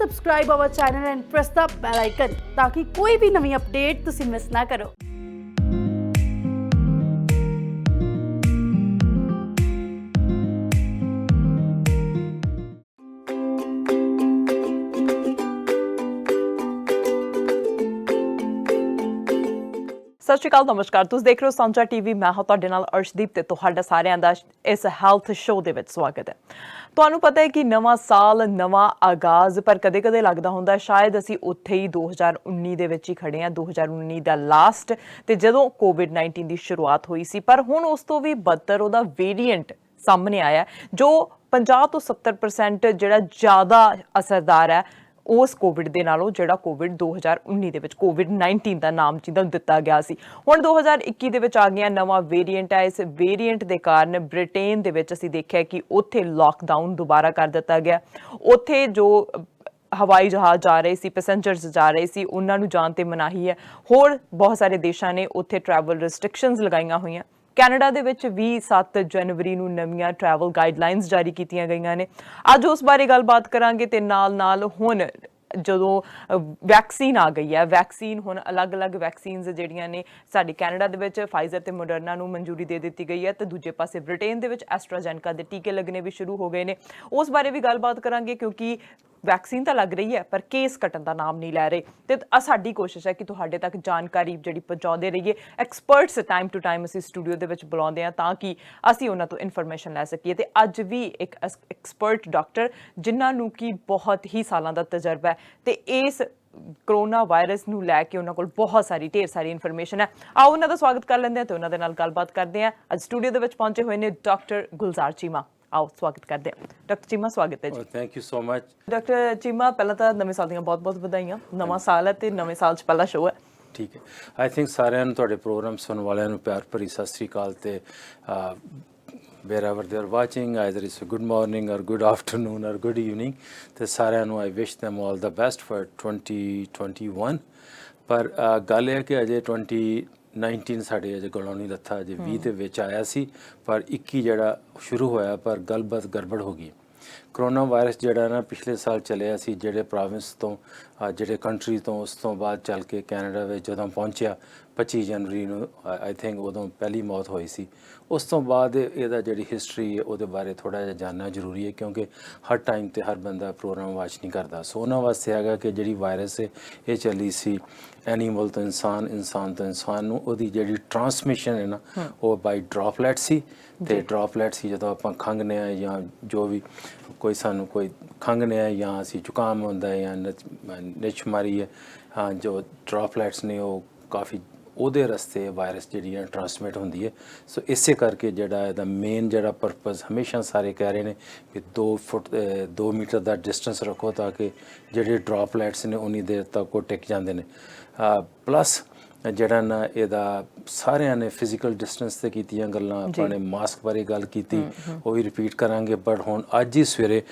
subscribe our channel and press the bell icon ताकि कोई भी नवी अपडेट तुसी मिस ना करो। ਸਤਿ ਸ਼੍ਰੀ ਅਕਾਲ, ਨਮਸਕਾਰ। ਤੁਸੀਂ ਦੇਖ ਰਹੇ ਹੋ ਸਾਂਝਾ ਟੀਵੀ। ਮੈਂ ਹਾਂ ਤੁਹਾਡੇ ਨਾਲ ਅਰਸ਼ਦੀਪ ਤੇ ਤੁਹਾਡਾ ਸਾਰਿਆਂ ਦਾ ਇਸ ਹੈਲਥ ਸ਼ੋਅ ਦੇ ਵਿੱਚ ਸਵਾਗਤ ਹੈ। ਤੁਹਾਨੂੰ ਪਤਾ ਹੈ ਕਿ ਨਵਾਂ ਸਾਲ, ਨਵਾਂ ਆਗਾਜ਼, ਪਰ ਕਦੇ-ਕਦੇ ਲੱਗਦਾ ਹੁੰਦਾ ਸ਼ਾਇਦ ਅਸੀਂ ਉੱਥੇ ਹੀ 2019 ਦੇ ਵਿੱਚ ਹੀ ਖੜੇ ਹਾਂ, 2019 ਦਾ ਲਾਸਟ ਤੇ ਜਦੋਂ ਕੋਵਿਡ-19 ਦੀ ਸ਼ੁਰੂਆਤ ਹੋਈ ਸੀ। ਪਰ ਹੁਣ ਉਸ ਤੋਂ ਵੀ ਬਦਤਰ ਉਹਦਾ ਵੇਰੀਐਂਟ ਸਾਹਮਣੇ ਆਇਆ ਜੋ 50 ਤੋਂ 70% ਜਿਹੜਾ ਜ਼ਿਆਦਾ ਅਸਰਦਾਰ ਹੈ ਉਸ ਕੋਵਿਡ ਦੇ ਨਾਲੋਂ, ਜਿਹੜਾ ਕੋਵਿਡ 2019 ਦੇ ਵਿੱਚ ਕੋਵਿਡ-19 ਦਾ ਨਾਮ ਜਿਹਦਾ ਦਿੱਤਾ ਗਿਆ ਸੀ। ਹੁਣ 2021 ਦੇ ਵਿੱਚ ਆ ਗਿਆ ਨਵਾਂ ਵੇਰੀਐਂਟ ਹੈ। ਇਸ ਵੇਰੀਐਂਟ ਦੇ ਕਾਰਨ ਬ੍ਰਿਟੇਨ ਦੇ ਵਿੱਚ ਅਸੀਂ ਦੇਖਿਆ ਕਿ ਉੱਥੇ ਲਾਕਡਾਊਨ ਦੁਬਾਰਾ ਕਰ ਦਿੱਤਾ ਗਿਆ। ਉੱਥੇ ਜੋ ਹਵਾਈ ਜਹਾਜ਼ ਜਾ ਰਹੇ ਸੀ, ਪੈਸੇਂਜਰਸ ਜਾ ਰਹੇ ਸੀ, ਉਹਨਾਂ ਨੂੰ ਜਾਣ ਤੇ ਮਨਾਹੀ ਹੈ। ਹੋਰ ਬਹੁਤ ਸਾਰੇ ਦੇਸ਼ਾਂ ਨੇ ਉੱਥੇ ਟਰੈਵਲ ਰਿਸਟ੍ਰਿਕਸ਼ਨਸ ਲਗਾਈਆਂ ਹੋਈਆਂ। ਕੈਨੇਡਾ ਦੇ ਵਿੱਚ ਵੀ 7 ਜਨਵਰੀ ਨੂੰ ਨਵੀਆਂ ਟਰੈਵਲ ਗਾਈਡਲਾਈਨਸ ਜਾਰੀ ਕੀਤੀਆਂ ਗਈਆਂ ਨੇ। ਅੱਜ ਉਸ ਬਾਰੇ ਗੱਲਬਾਤ ਕਰਾਂਗੇ ਤੇ ਨਾਲ ਹੁਣ ਜਦੋਂ ਵੈਕਸੀਨ ਆ ਗਈ ਹੈ, ਵੈਕਸੀਨ ਹੁਣ ਅਲੱਗ-ਅਲੱਗ ਵੈਕਸੀਨਸ ਜਿਹੜੀਆਂ ਨੇ ਸਾਡੇ ਕੈਨੇਡਾ ਦੇ ਵਿੱਚ ਫਾਈਜ਼ਰ ਤੇ ਮੋਡਰਨਾ ਨੂੰ ਮਨਜ਼ੂਰੀ ਦੇ ਦਿੱਤੀ ਗਈ ਹੈ ਤੇ ਦੂਜੇ ਪਾਸੇ ਬ੍ਰਿਟੇਨ ਦੇ ਵਿੱਚ ਐਸਟਰਾਜੈਨਕਾ ਦੇ ਟੀਕੇ ਲੱਗਣੇ ਵੀ ਸ਼ੁਰੂ ਹੋ ਗਏ ਨੇ। ਉਸ ਬਾਰੇ ਵੀ ਗੱਲਬਾਤ ਕਰਾਂਗੇ ਕਿਉਂਕਿ ਵੈਕਸੀਨ ਤਾਂ ਲੱਗ ਰਹੀ ਹੈ ਪਰ ਕੇਸ ਘਟਣ ਦਾ ਨਾਮ ਨਹੀਂ ਲੈ ਰਹੇ ਤੇ ਸਾਡੀ ਕੋਸ਼ਿਸ਼ ਹੈ ਕਿ ਤੁਹਾਡੇ ਤੱਕ ਜਾਣਕਾਰੀ ਜਿਹੜੀ ਪਹੁੰਚਾਉਂਦੇ ਰਹੀਏ। ਐਕਸਪਰਟਸ ਟਾਈਮ ਟੂ ਟਾਈਮ ਅਸੀਂ ਸਟੂਡੀਓ ਦੇ ਵਿੱਚ ਬੁਲਾਉਂਦੇ ਹਾਂ ਤਾਂ ਕਿ ਅਸੀਂ ਉਹਨਾਂ ਤੋਂ ਇਨਫੋਰਮੇਸ਼ਨ ਲੈ ਸਕੀਏ। ਤੇ ਅੱਜ ਵੀ ਇੱਕ ਐਕਸਪਰਟ ਡਾਕਟਰ ਜਿਨ੍ਹਾਂ ਨੂੰ ਕਿ ਬਹੁਤ ਹੀ ਸਾਲਾਂ ਦਾ ਤਜਰਬਾ ਹੈ ਤੇ ਇਸ ਕਰੋਨਾ ਵਾਇਰਸ ਨੂੰ ਲੈ ਕੇ ਉਹਨਾਂ ਕੋਲ ਬਹੁਤ ਸਾਰੀ ਢੇਰ ਸਾਰੀ ਇਨਫੋਰਮੇਸ਼ਨ ਹੈ। ਆਓ ਉਹਨਾਂ ਦਾ ਸਵਾਗਤ ਕਰ ਲੈਂਦੇ ਹਾਂ ਤੇ ਉਹਨਾਂ ਦੇ ਨਾਲ ਗੱਲਬਾਤ ਕਰਦੇ ਹਾਂ। ਅੱਜ ਸਟੂਡੀਓ ਦੇ ਵਿੱਚ ਪਹੁੰਚੇ ਹੋਏ ਨੇ ਡਾਕਟਰ ਗੁਲਜ਼ਾਰ ਚੀਮਾ। ਆਓ ਸਵਾਗਤ ਕਰਦੇ ਹਾਂ। ਡਾਕਟਰ ਚੀਮਾ, ਸਵਾਗਤ ਹੈ ਜੀ। Thank you so much. Doctor Cheema, ਪਹਿਲਾਂ ਤਾਂ ਨਵੇਂ ਸਾਲ ਦੀਆਂ ਬਹੁਤ-ਬਹੁਤ ਵਧਾਈਆਂ। ਨਵਾਂ ਸਾਲ ਹੈ ਤੇ ਨਵੇਂ ਸਾਲ 'ਚ ਪਹਿਲਾ ਸ਼ੋਅ ਹੈ। ਠੀਕ ਹੈ। ਆਈ ਥਿੰਕ ਸਾਰਿਆਂ ਨੂੰ, ਤੁਹਾਡੇ ਪ੍ਰੋਗਰਾਮ ਸੁਣਨ ਵਾਲਿਆਂ ਨੂੰ ਪਿਆਰ ਭਰੀ ਸਤਿ ਸ਼੍ਰੀ ਅਕਾਲ ਤੇ wherever they are watching, either it's a good morning or good afternoon or good evening, ਤੇ ਸਾਰਿਆਂ ਨੂੰ I wish them all the best for 2021। ਪਰ ਗੱਲ ਇਹ ਕਿ ਅਜੇ 2019 ਸਾਡੇ ਅਜੇ ਗਲੋਂ ਨਹੀਂ ਲੱਥਾ। ਅਜੇ 20 ਦੇ ਵਿੱਚ ਆਇਆ ਸੀ ਪਰ 21 ਜਿਹੜਾ ਸ਼ੁਰੂ ਹੋਇਆ ਪਰ ਗੱਲਬਾਤ ਗੜਬੜ ਹੋ ਗਈ। ਕਰੋਨਾ ਵਾਇਰਸ ਜਿਹੜਾ ਨਾ ਪਿਛਲੇ ਸਾਲ ਚੱਲਿਆ ਸੀ ਜਿਹੜੇ ਪ੍ਰੋਵਿੰਸ ਤੋਂ, ਜਿਹੜੇ ਕੰਟਰੀ ਤੋਂ, ਉਸ ਤੋਂ ਬਾਅਦ ਚੱਲ ਕੇ ਕੈਨੇਡਾ ਵਿੱਚ ਜਦੋਂ ਪਹੁੰਚਿਆ 25 ਜਨਵਰੀ ਨੂੰ ਆਈ ਥਿੰਕ ਉਦੋਂ ਪਹਿਲੀ ਮੌਤ ਹੋਈ ਸੀ। ਉਸ ਤੋਂ ਬਾਅਦ ਇਹਦਾ ਜਿਹੜੀ ਹਿਸਟਰੀ ਹੈ ਉਹਦੇ ਬਾਰੇ ਥੋੜ੍ਹਾ ਜਿਹਾ ਜਾਣਨਾ ਜ਼ਰੂਰੀ ਹੈ ਕਿਉਂਕਿ ਹਰ ਟਾਈਮ 'ਤੇ ਹਰ ਬੰਦਾ ਪ੍ਰੋਗਰਾਮ ਵਾਚ ਨਹੀਂ ਕਰਦਾ। ਸੋ ਉਹਨਾਂ ਵਾਸਤੇ ਹੈਗਾ ਕਿ ਜਿਹੜੀ ਵਾਇਰਸ ਹੈ ਇਹ ਚੱਲੀ ਸੀ ਐਨੀਮਲ ਤੋਂ ਇਨਸਾਨ, ਇਨਸਾਨ ਤੋਂ ਇਨਸਾਨ ਨੂੰ। ਉਹਦੀ ਜਿਹੜੀ ਟਰਾਂਸਮਿਸ਼ਨ ਹੈ ਨਾ ਉਹ ਬਾਈ ਡ੍ਰੌਪਲੈਟ ਸੀ ਤੇ ਡ੍ਰੌਪਲੈਟ ਸੀ ਜਦੋਂ ਆਪਾਂ ਖੰਘਨੇ ਆ ਜਾਂ ਜੋ ਵੀ ਕੋਈ ਸਾਨੂੰ ਕੋਈ ਖੰਘਨੇ ਆ ਜਾਂ ਅਸੀਂ ਜ਼ੁਕਾਮ ਹੁੰਦਾ ਹੈ ਜਾਂ ਨਿੱਛ ਮਾਰੀ ਹੈ, ਜੋ ਡ੍ਰੌਪਲੈਟਸ ਨੇ ਉਹ ਕਾਫੀ ਉਹਦੇ ਰਸਤੇ ਵਾਇਰਸ ਜਿਹੜੀ ਹੈ ਟਰਾਂਸਮਿਟ ਹੁੰਦੀ ਹੈ। ਸੋ ਇਸੇ ਕਰਕੇ ਜਿਹੜਾ ਇਹਦਾ ਮੇਨ ਜਿਹੜਾ ਪਰਪਸ ਹਮੇਸ਼ਾ ਸਾਰੇ ਕਹਿ ਰਹੇ ਨੇ ਕਿ 2 ਮੀਟਰ ਦਾ ਡਿਸਟੈਂਸ ਰੱਖੋ ਤਾਂ ਕਿ ਜਿਹੜੇ ਡ੍ਰੌਪਲੈਟਸ ਨੇ ਉਨੀ ਦੇਰ ਤੱਕ ਉਹ ਟਿਕ ਜਾਂਦੇ ਨੇ। ਪਲੱਸ ਜਿਹੜਾ ਨਾ ਇਹਦਾ ਸਾਰਿਆਂ ਨੇ ਫਿਜ਼ੀਕਲ ਡਿਸਟੈਂਸ 'ਤੇ ਕੀਤੀਆਂ ਗੱਲਾਂ, ਆਪਾਂ ਨੇ ਮਾਸਕ ਬਾਰੇ ਗੱਲ ਕੀਤੀ, ਉਹ ਵੀ ਰਿਪੀਟ ਕਰਾਂਗੇ। ਬਟ ਹੁਣ ਅੱਜ ਹੀ ਸਵੇਰੇ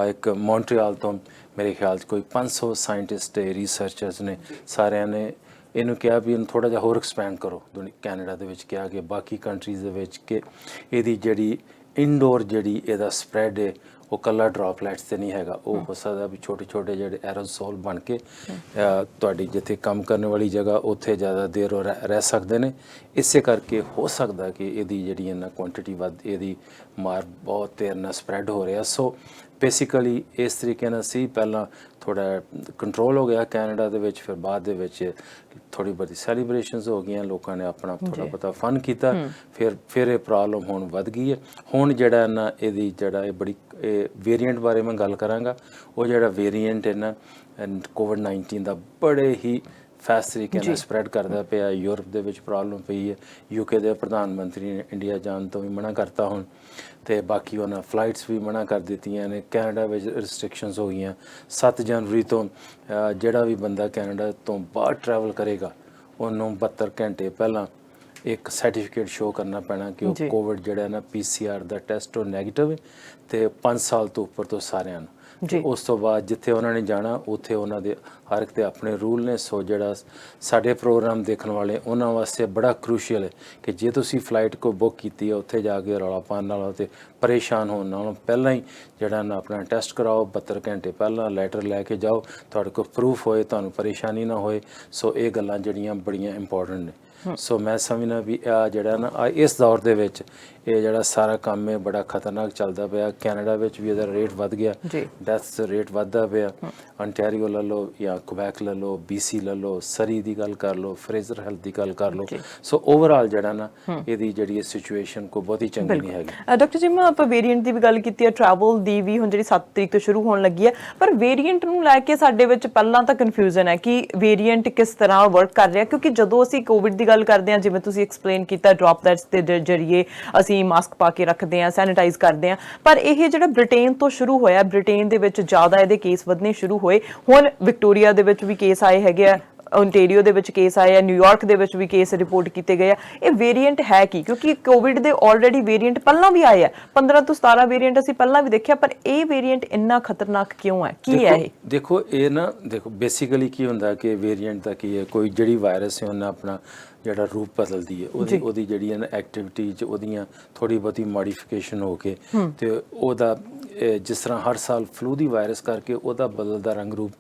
ਇੱਕ ਮੌਂਟਰੀਆਲ ਤੋਂ ਮੇਰੇ ਖਿਆਲ 'ਚ ਕੋਈ 500 ਸਾਇੰਟਿਸਟ ਤੇ ਰਿਸਰਚਰਸ ਨੇ, ਸਾਰਿਆਂ ਨੇ ਇਹਨੂੰ ਕਿਹਾ ਵੀ ਇਹਨੂੰ ਥੋੜ੍ਹਾ ਜਿਹਾ ਹੋਰ ਐਕਸਪੈਂਡ ਕਰੋ। ਕੈਨੇਡਾ ਦੇ ਵਿੱਚ ਕਿਹਾ ਕਿ ਬਾਕੀ ਕੰਟਰੀਜ਼ ਦੇ ਵਿੱਚ ਕਿ ਇਹਦੀ ਜਿਹੜੀ ਇਨਡੋਰ ਜਿਹੜੀ ਇਹਦਾ ਸਪਰੈਡ ਹੈ ਉਹ ਕੱਲਾ ਡ੍ਰੌਪਲੈਟਸ 'ਤੇ ਨਹੀਂ ਹੈਗਾ, ਉਹ ਹੋ ਸਕਦਾ ਵੀ ਛੋਟੇ ਛੋਟੇ ਜਿਹੜੇ ਐਰੋਸੋਲ ਬਣ ਕੇ ਤੁਹਾਡੀ ਜਿੱਥੇ ਕੰਮ ਕਰਨ ਵਾਲੀ ਜਗ੍ਹਾ ਉੱਥੇ ਜ਼ਿਆਦਾ ਦੇਰ ਰਹਿ ਸਕਦੇ ਨੇ। ਇਸੇ ਕਰਕੇ ਹੋ ਸਕਦਾ ਕਿ ਇਹਦੀ ਜਿਹੜੀ ਇਹਨਾਂ ਕੁਆਂਟੀਟੀ ਵੱਧ, ਇਹਦੀ ਮਾਰ ਬਹੁਤ ਦੇਰ ਨਾਲ ਸਪਰੈਡ ਹੋ ਰਿਹਾ। ਸੋ ਬੇਸਿਕਲੀ ਇਸ ਤਰੀਕੇ ਨਾਲ ਸੀ। ਪਹਿਲਾਂ ਥੋੜ੍ਹਾ ਕੰਟਰੋਲ ਹੋ ਗਿਆ ਕੈਨੇਡਾ ਦੇ ਵਿੱਚ, ਫਿਰ ਬਾਅਦ ਦੇ ਵਿੱਚ ਥੋੜ੍ਹੀ ਬਹੁਤੀ ਸੈਲੀਬ੍ਰੇਸ਼ਨਸ ਹੋ ਗਈਆਂ, ਲੋਕਾਂ ਨੇ ਆਪਣਾ ਥੋੜ੍ਹਾ ਬਹੁਤਾ ਫਨ ਕੀਤਾ। ਫਿਰ ਇਹ ਪ੍ਰੋਬਲਮ ਹੁਣ ਵੱਧ ਗਈ ਹੈ। ਹੁਣ ਜਿਹੜਾ ਨਾ ਇਹਦੀ ਜਿਹੜਾ ਇਹ ਬੜੀ ਵੇਰੀਐਂਟ ਬਾਰੇ ਮੈਂ ਗੱਲ ਕਰਾਂਗਾ। ਉਹ ਜਿਹੜਾ ਵੇਰੀਐਂਟ ਹੈ ਨਾ ਕੋਵਿਡ-19 ਦਾ ਬੜੇ ਹੀ ਫਾਸਟ ਤਰੀਕੇ ਨਾਲ ਸਪਰੈਡ ਕਰਦਾ ਪਿਆ। ਯੂਰਪ ਦੇ ਵਿੱਚ ਪ੍ਰੋਬਲਮ ਪਈ ਹੈ। UK ਦੇ ਪ੍ਰਧਾਨ ਮੰਤਰੀ ਨੇ ਇੰਡੀਆ ਜਾਣ ਤੋਂ ਵੀ ਮਨਾ ਕਰਤਾ ਹੁਣ, ਤੇ ਬਾਕੀ ਉਹਨਾਂ ਫਲਾਈਟਸ ਵੀ ਮਨਾ ਕਰ ਦਿੱਤੀਆਂ ਨੇ। ਕੈਨੇਡਾ ਵਿੱਚ ਰਿਸਟ੍ਰਿਕਸ਼ਨਸ ਹੋ ਗਈਆਂ। 7 ਜਨਵਰੀ ਤੋਂ ਜਿਹੜਾ ਵੀ ਬੰਦਾ ਕੈਨੇਡਾ ਤੋਂ ਬਾਹਰ ਟਰੈਵਲ ਕਰੇਗਾ ਉਹਨੂੰ 72 ਘੰਟੇ ਪਹਿਲਾਂ ਇੱਕ ਸਰਟੀਫਿਕੇਟ ਸ਼ੋਅ ਕਰਨਾ ਪੈਣਾ ਕਿ ਉਹ ਕੋਵਿਡ ਜਿਹੜਾ ਨਾ PCR ਦਾ ਟੈਸਟ ਉਹ ਨੈਗੇਟਿਵ ਹੈ ਤੇ 5 ਸਾਲ ਤੋਂ ਉੱਪਰ ਤੋਂ ਸਾਰਿਆਂ ਨੂੰ। ਉਸ ਤੋਂ ਬਾਅਦ ਜਿੱਥੇ ਉਹਨਾਂ ਨੇ ਜਾਣਾ ਉੱਥੇ ਉਹਨਾਂ ਦੇ ਹਰ ਇੱਕ ਦੇ ਆਪਣੇ ਰੂਲ ਨੇ। ਸੋ ਜਿਹੜਾ ਸਾਡੇ ਪ੍ਰੋਗਰਾਮ ਦੇਖਣ ਵਾਲੇ ਉਹਨਾਂ ਵਾਸਤੇ ਬੜਾ ਕਰੂਸ਼ੀਅਲ ਹੈ ਕਿ ਜੇ ਤੁਸੀਂ ਫਲਾਈਟ ਕੋ ਬੁੱਕ ਕੀਤੀ ਹੈ ਉੱਥੇ ਜਾ ਕੇ ਰੌਲਾ ਪਾਉਣ ਨਾਲੋਂ ਤੇ ਪਰੇਸ਼ਾਨ ਹੋਣ ਨਾਲੋਂ ਪਹਿਲਾਂ ਹੀ ਜਿਹੜਾ ਨਾ ਆਪਣਾ ਟੈਸਟ ਕਰਾਓ, 72 ਘੰਟੇ ਪਹਿਲਾਂ ਲੈਟਰ ਲੈ ਕੇ ਜਾਓ, ਤੁਹਾਡੇ ਕੋਲ ਪ੍ਰੂਫ ਹੋਏ, ਤੁਹਾਨੂੰ ਪਰੇਸ਼ਾਨੀ ਨਾ ਹੋਏ। ਸੋ ਇਹ ਗੱਲਾਂ ਜਿਹੜੀਆਂ ਬੜੀਆਂ ਇੰਪੋਰਟੈਂਟ ਨੇ। ਸੋ ਮੈਂ ਸਮਝਣਾ ਵੀ ਆ ਜਿਹੜਾ ਨਾ ਇਸ ਦੌਰ ਦੇ ਵਿੱਚ ਇਹ ਜਿਹੜਾ ਸਾਰਾ ਕੰਮ ਹੈ ਬੜਾ ਖਤਰਨਾਕ ਚੱਲਦਾ ਪਿਆ। ਕੈਨੇਡਾ ਵਿੱਚ ਵੀ ਇਹਦਾ ਰੇਟ ਵੱਧ ਗਿਆ, ਡੈਥਸ ਰੇਟ ਵੱਧਦਾ ਪਿਆ। ਅੰਟੈਰੀਓ ਲੈ ਲਓ ਜਾਂ ਕੁਬੈਕ ਲੈ ਲਓ, BC ਲੈ ਲਓ, ਸਰੀ ਦੀ ਗੱਲ ਕਰ ਲਓ, ਫਰੇਜ਼ਰ ਹੈਲਥ ਦੀ ਗੱਲ ਕਰ ਲਓ। ਸੋ ਓਵਰਆਲ ਜਿਹੜਾ ਨਾ ਇਹਦੀ ਜਿਹੜੀ ਸਿਚੁਏਸ਼ਨ ਕੋਈ ਬਹੁਤੀ ਚੰਗੀ ਨਹੀਂ ਹੈਗੀ। ਡਾਕਟਰ ਜੀ, ਮੈਂ ਆਪਾਂ ਵੇਰੀਐਂਟ ਦੀ ਵੀ ਗੱਲ ਕੀਤੀ ਹੈ, ਟਰੈਵਲ ਦੀ ਵੀ ਹੁਣ ਜਿਹੜੀ 7 ਤਰੀਕ ਤੋਂ ਸ਼ੁਰੂ ਹੋਣ ਲੱਗੀ ਹੈ, ਪਰ ਵੇਰੀਐਂਟ ਨੂੰ ਲੈ ਕੇ ਸਾਡੇ ਵਿੱਚ ਪਹਿਲਾਂ ਤਾਂ ਕਨਫਿਊਜ਼ਨ ਹੈ ਕਿ ਵੇਰੀਐਂਟ ਕਿਸ ਤਰ੍ਹਾਂ ਵਰਕ ਕਰ ਰਿਹਾ, ਕਿਉਂਕਿ ਜਦੋਂ ਅਸੀਂ ਕੋਵਿਡ ਦੀ ਗੱਲ ਕਰਦੇ ਹਾਂ, ਜਿਵੇਂ ਤੁਸੀਂ ਐਕਸਪਲੇਨ ਕੀਤਾ, ਡ੍ਰੌਪਲੈਟਸ ਦੇ ਜਰੀਏ ਅਸੀਂ ਮਾਸਕ ਪਾ ਕੇ ਰੱਖਦੇ ਹਾਂ, ਸੈਨੀਟਾਈਜ਼ ਕਰਦੇ ਹਾਂ, ਪਰ ਇਹ ਜਿਹੜਾ ਬ੍ਰਿਟੇਨ ਤੋਂ ਸ਼ੁਰੂ ਹੋਇਆ, ਬ੍ਰਿਟੇਨ ਦੇ ਵਿੱਚ ਜ਼ਿਆਦਾ ਇਹਦੇ ਕੇਸ ਵਧਣੇ ਸ਼ੁਰੂ ਹੋਏ। ਹੁਣ ਵਿਕਟੋਰੀਆ ਦੇ ਵਿੱਚ ਵੀ ਕੇਸ ਆਏ ਹੈਗੇ ਆ, ਓਨਟਾਰੀਓ ਦੇ ਵਿੱਚ ਕੇਸ ਆਏ ਆ, ਨਿਊਯਾਰਕ ਦੇ ਵਿੱਚ ਵੀ ਕੇਸ ਰਿਪੋਰਟ ਕੀਤੇ ਗਏ ਆ। ਇਹ ਵੇਰੀਐਂਟ ਹੈ ਕੀ? ਕਿਉਂਕਿ ਕੋਵਿਡ ਦੇ ਆਲਰੇਡੀ ਵੇਰੀਐਂਟ ਪਹਿਲਾਂ ਵੀ ਆਏ ਆ, 15 ਤੋਂ 17 ਵੇਰੀਐਂਟ ਅਸੀਂ ਪਹਿਲਾਂ ਵੀ ਦੇਖਿਆ, ਪਰ ਇਹ ਵੇਰੀਐਂਟ ਇੰਨਾ ਖਤਰਨਾਕ ਕਿਉਂ ਹੈ? ਕੀ ਹੈ ਇਹ? ਦੇਖੋ ਇਹ ਨਾ ਦੇਖੋ ਬੇਸਿਕਲੀ ਕੀ ਹੁੰਦਾ ਕਿ ਵੇਰੀਐਂਟ ਦਾ ਕੀ ਹੈ, ਕੋਈ ਜਿਹੜੀ ਵਾਇਰਸ ਹੈ ਉਹਨਾਂ ਆਪਣਾ ਜਿਹੜਾ ਰੂਪ ਬਦਲਦੀ ਹੈ, ਉਹਦੀ ਜਿਹੜੀ ਹੈ ਨਾ ਐਕਟੀਵਿਟੀ 'ਚ ਉਹਦੀਆਂ ਥੋੜੀ ਬਹੁਤੀ ਮੋਡੀਫਿਕੇਸ਼ਨ ਹੋ ਕੇ ਤੇ ਉਹਦਾ ਜਿਸ ਤਰ੍ਹਾਂ ਹਰ ਸਾਲ ਫਲੂ ਦੀ ਵਾਇਰਸ ਕਰਕੇ ਉਹਦਾ ਬਦਲਦਾ ਰੰਗ ਰੂਪ,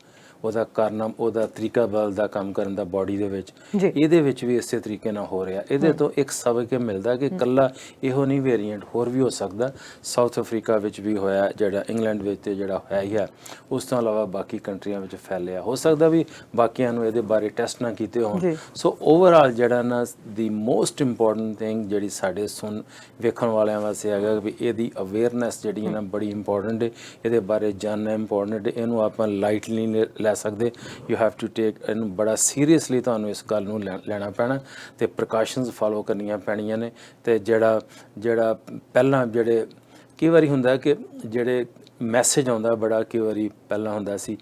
ਉਹਦਾ ਕਾਰਨਾਂ, ਉਹਦਾ ਤਰੀਕਾ ਬਦਲਦਾ ਕੰਮ ਕਰਨ ਦਾ ਬਾਡੀ ਦੇ ਵਿੱਚ, ਇਹਦੇ ਵਿੱਚ ਵੀ ਇਸੇ ਤਰੀਕੇ ਨਾਲ ਹੋ ਰਿਹਾ। ਇਹਦੇ ਤੋਂ ਇੱਕ ਸਬਕ ਇਹ ਮਿਲਦਾ ਕਿ ਇਕੱਲਾ ਇਹੋ ਨਹੀਂ ਵੇਰੀਐਂਟ, ਹੋਰ ਵੀ ਹੋ ਸਕਦਾ। ਸਾਊਥ ਅਫਰੀਕਾ ਵਿੱਚ ਵੀ ਹੋਇਆ, ਜਿਹੜਾ ਇੰਗਲੈਂਡ ਵਿੱਚ ਤੇ ਜਿਹੜਾ ਹੋਇਆ ਹੀ ਹੈ, ਉਸ ਤੋਂ ਇਲਾਵਾ ਬਾਕੀ ਕੰਟਰੀਆਂ ਵਿੱਚ ਫੈਲਿਆ। ਹੋ ਸਕਦਾ ਵੀ ਬਾਕੀਆਂ ਨੂੰ ਇਹਦੇ ਬਾਰੇ ਟੈਸਟ ਨਾ ਕੀਤੇ ਹੋਣ। ਸੋ ਓਵਰਆਲ ਜਿਹੜਾ ਨਾ ਦੀ ਮੋਸਟ ਇੰਪੋਰਟੈਂਟ ਥਿੰਗ ਜਿਹੜੀ ਸਾਡੇ ਵੇਖਣ ਵਾਲਿਆਂ ਵਾਸਤੇ ਹੈਗਾ ਵੀ ਇਹਦੀ ਅਵੇਅਰਨੈਸ ਜਿਹੜੀ ਹੈ ਨਾ ਬੜੀ ਇੰਪੋਰਟੈਂਟ ਹੈ, ਇਹਦੇ ਬਾਰੇ ਜਾਣਨਾ ਇੰਪੋਰਟੈਂਟ ਹੈ। ਇਹਨੂੰ ਆਪਾਂ ਲਾਈਟਲੀ ਲੈ ਸਕਦੇ, ਯੂ ਹੈਵ ਟੂ ਟੇਕ, ਇਹਨੂੰ ਬੜਾ ਸੀਰੀਅਸਲੀ ਤੁਹਾਨੂੰ ਇਸ ਗੱਲ ਨੂੰ ਲੈਣਾ ਪੈਣਾ ਤੇ ਪ੍ਰੀਕਾਸ਼ਨਸ ਫਾਲੋ ਕਰਨੀਆਂ ਪੈਣੀਆਂ ਨੇ। ਤੇ ਜਿਹੜਾ ਪਹਿਲਾਂ ਜਿਹੜੇ ਕਈ ਵਾਰੀ ਹੁੰਦਾ ਕਿ ਜਿਹੜੇ ਮੈਸੇਜ ਆਉਂਦਾ ਬੜਾ ਕਈ ਵਾਰੀ ਪਹਿਲਾਂ ਹੁੰਦਾ ਸੀ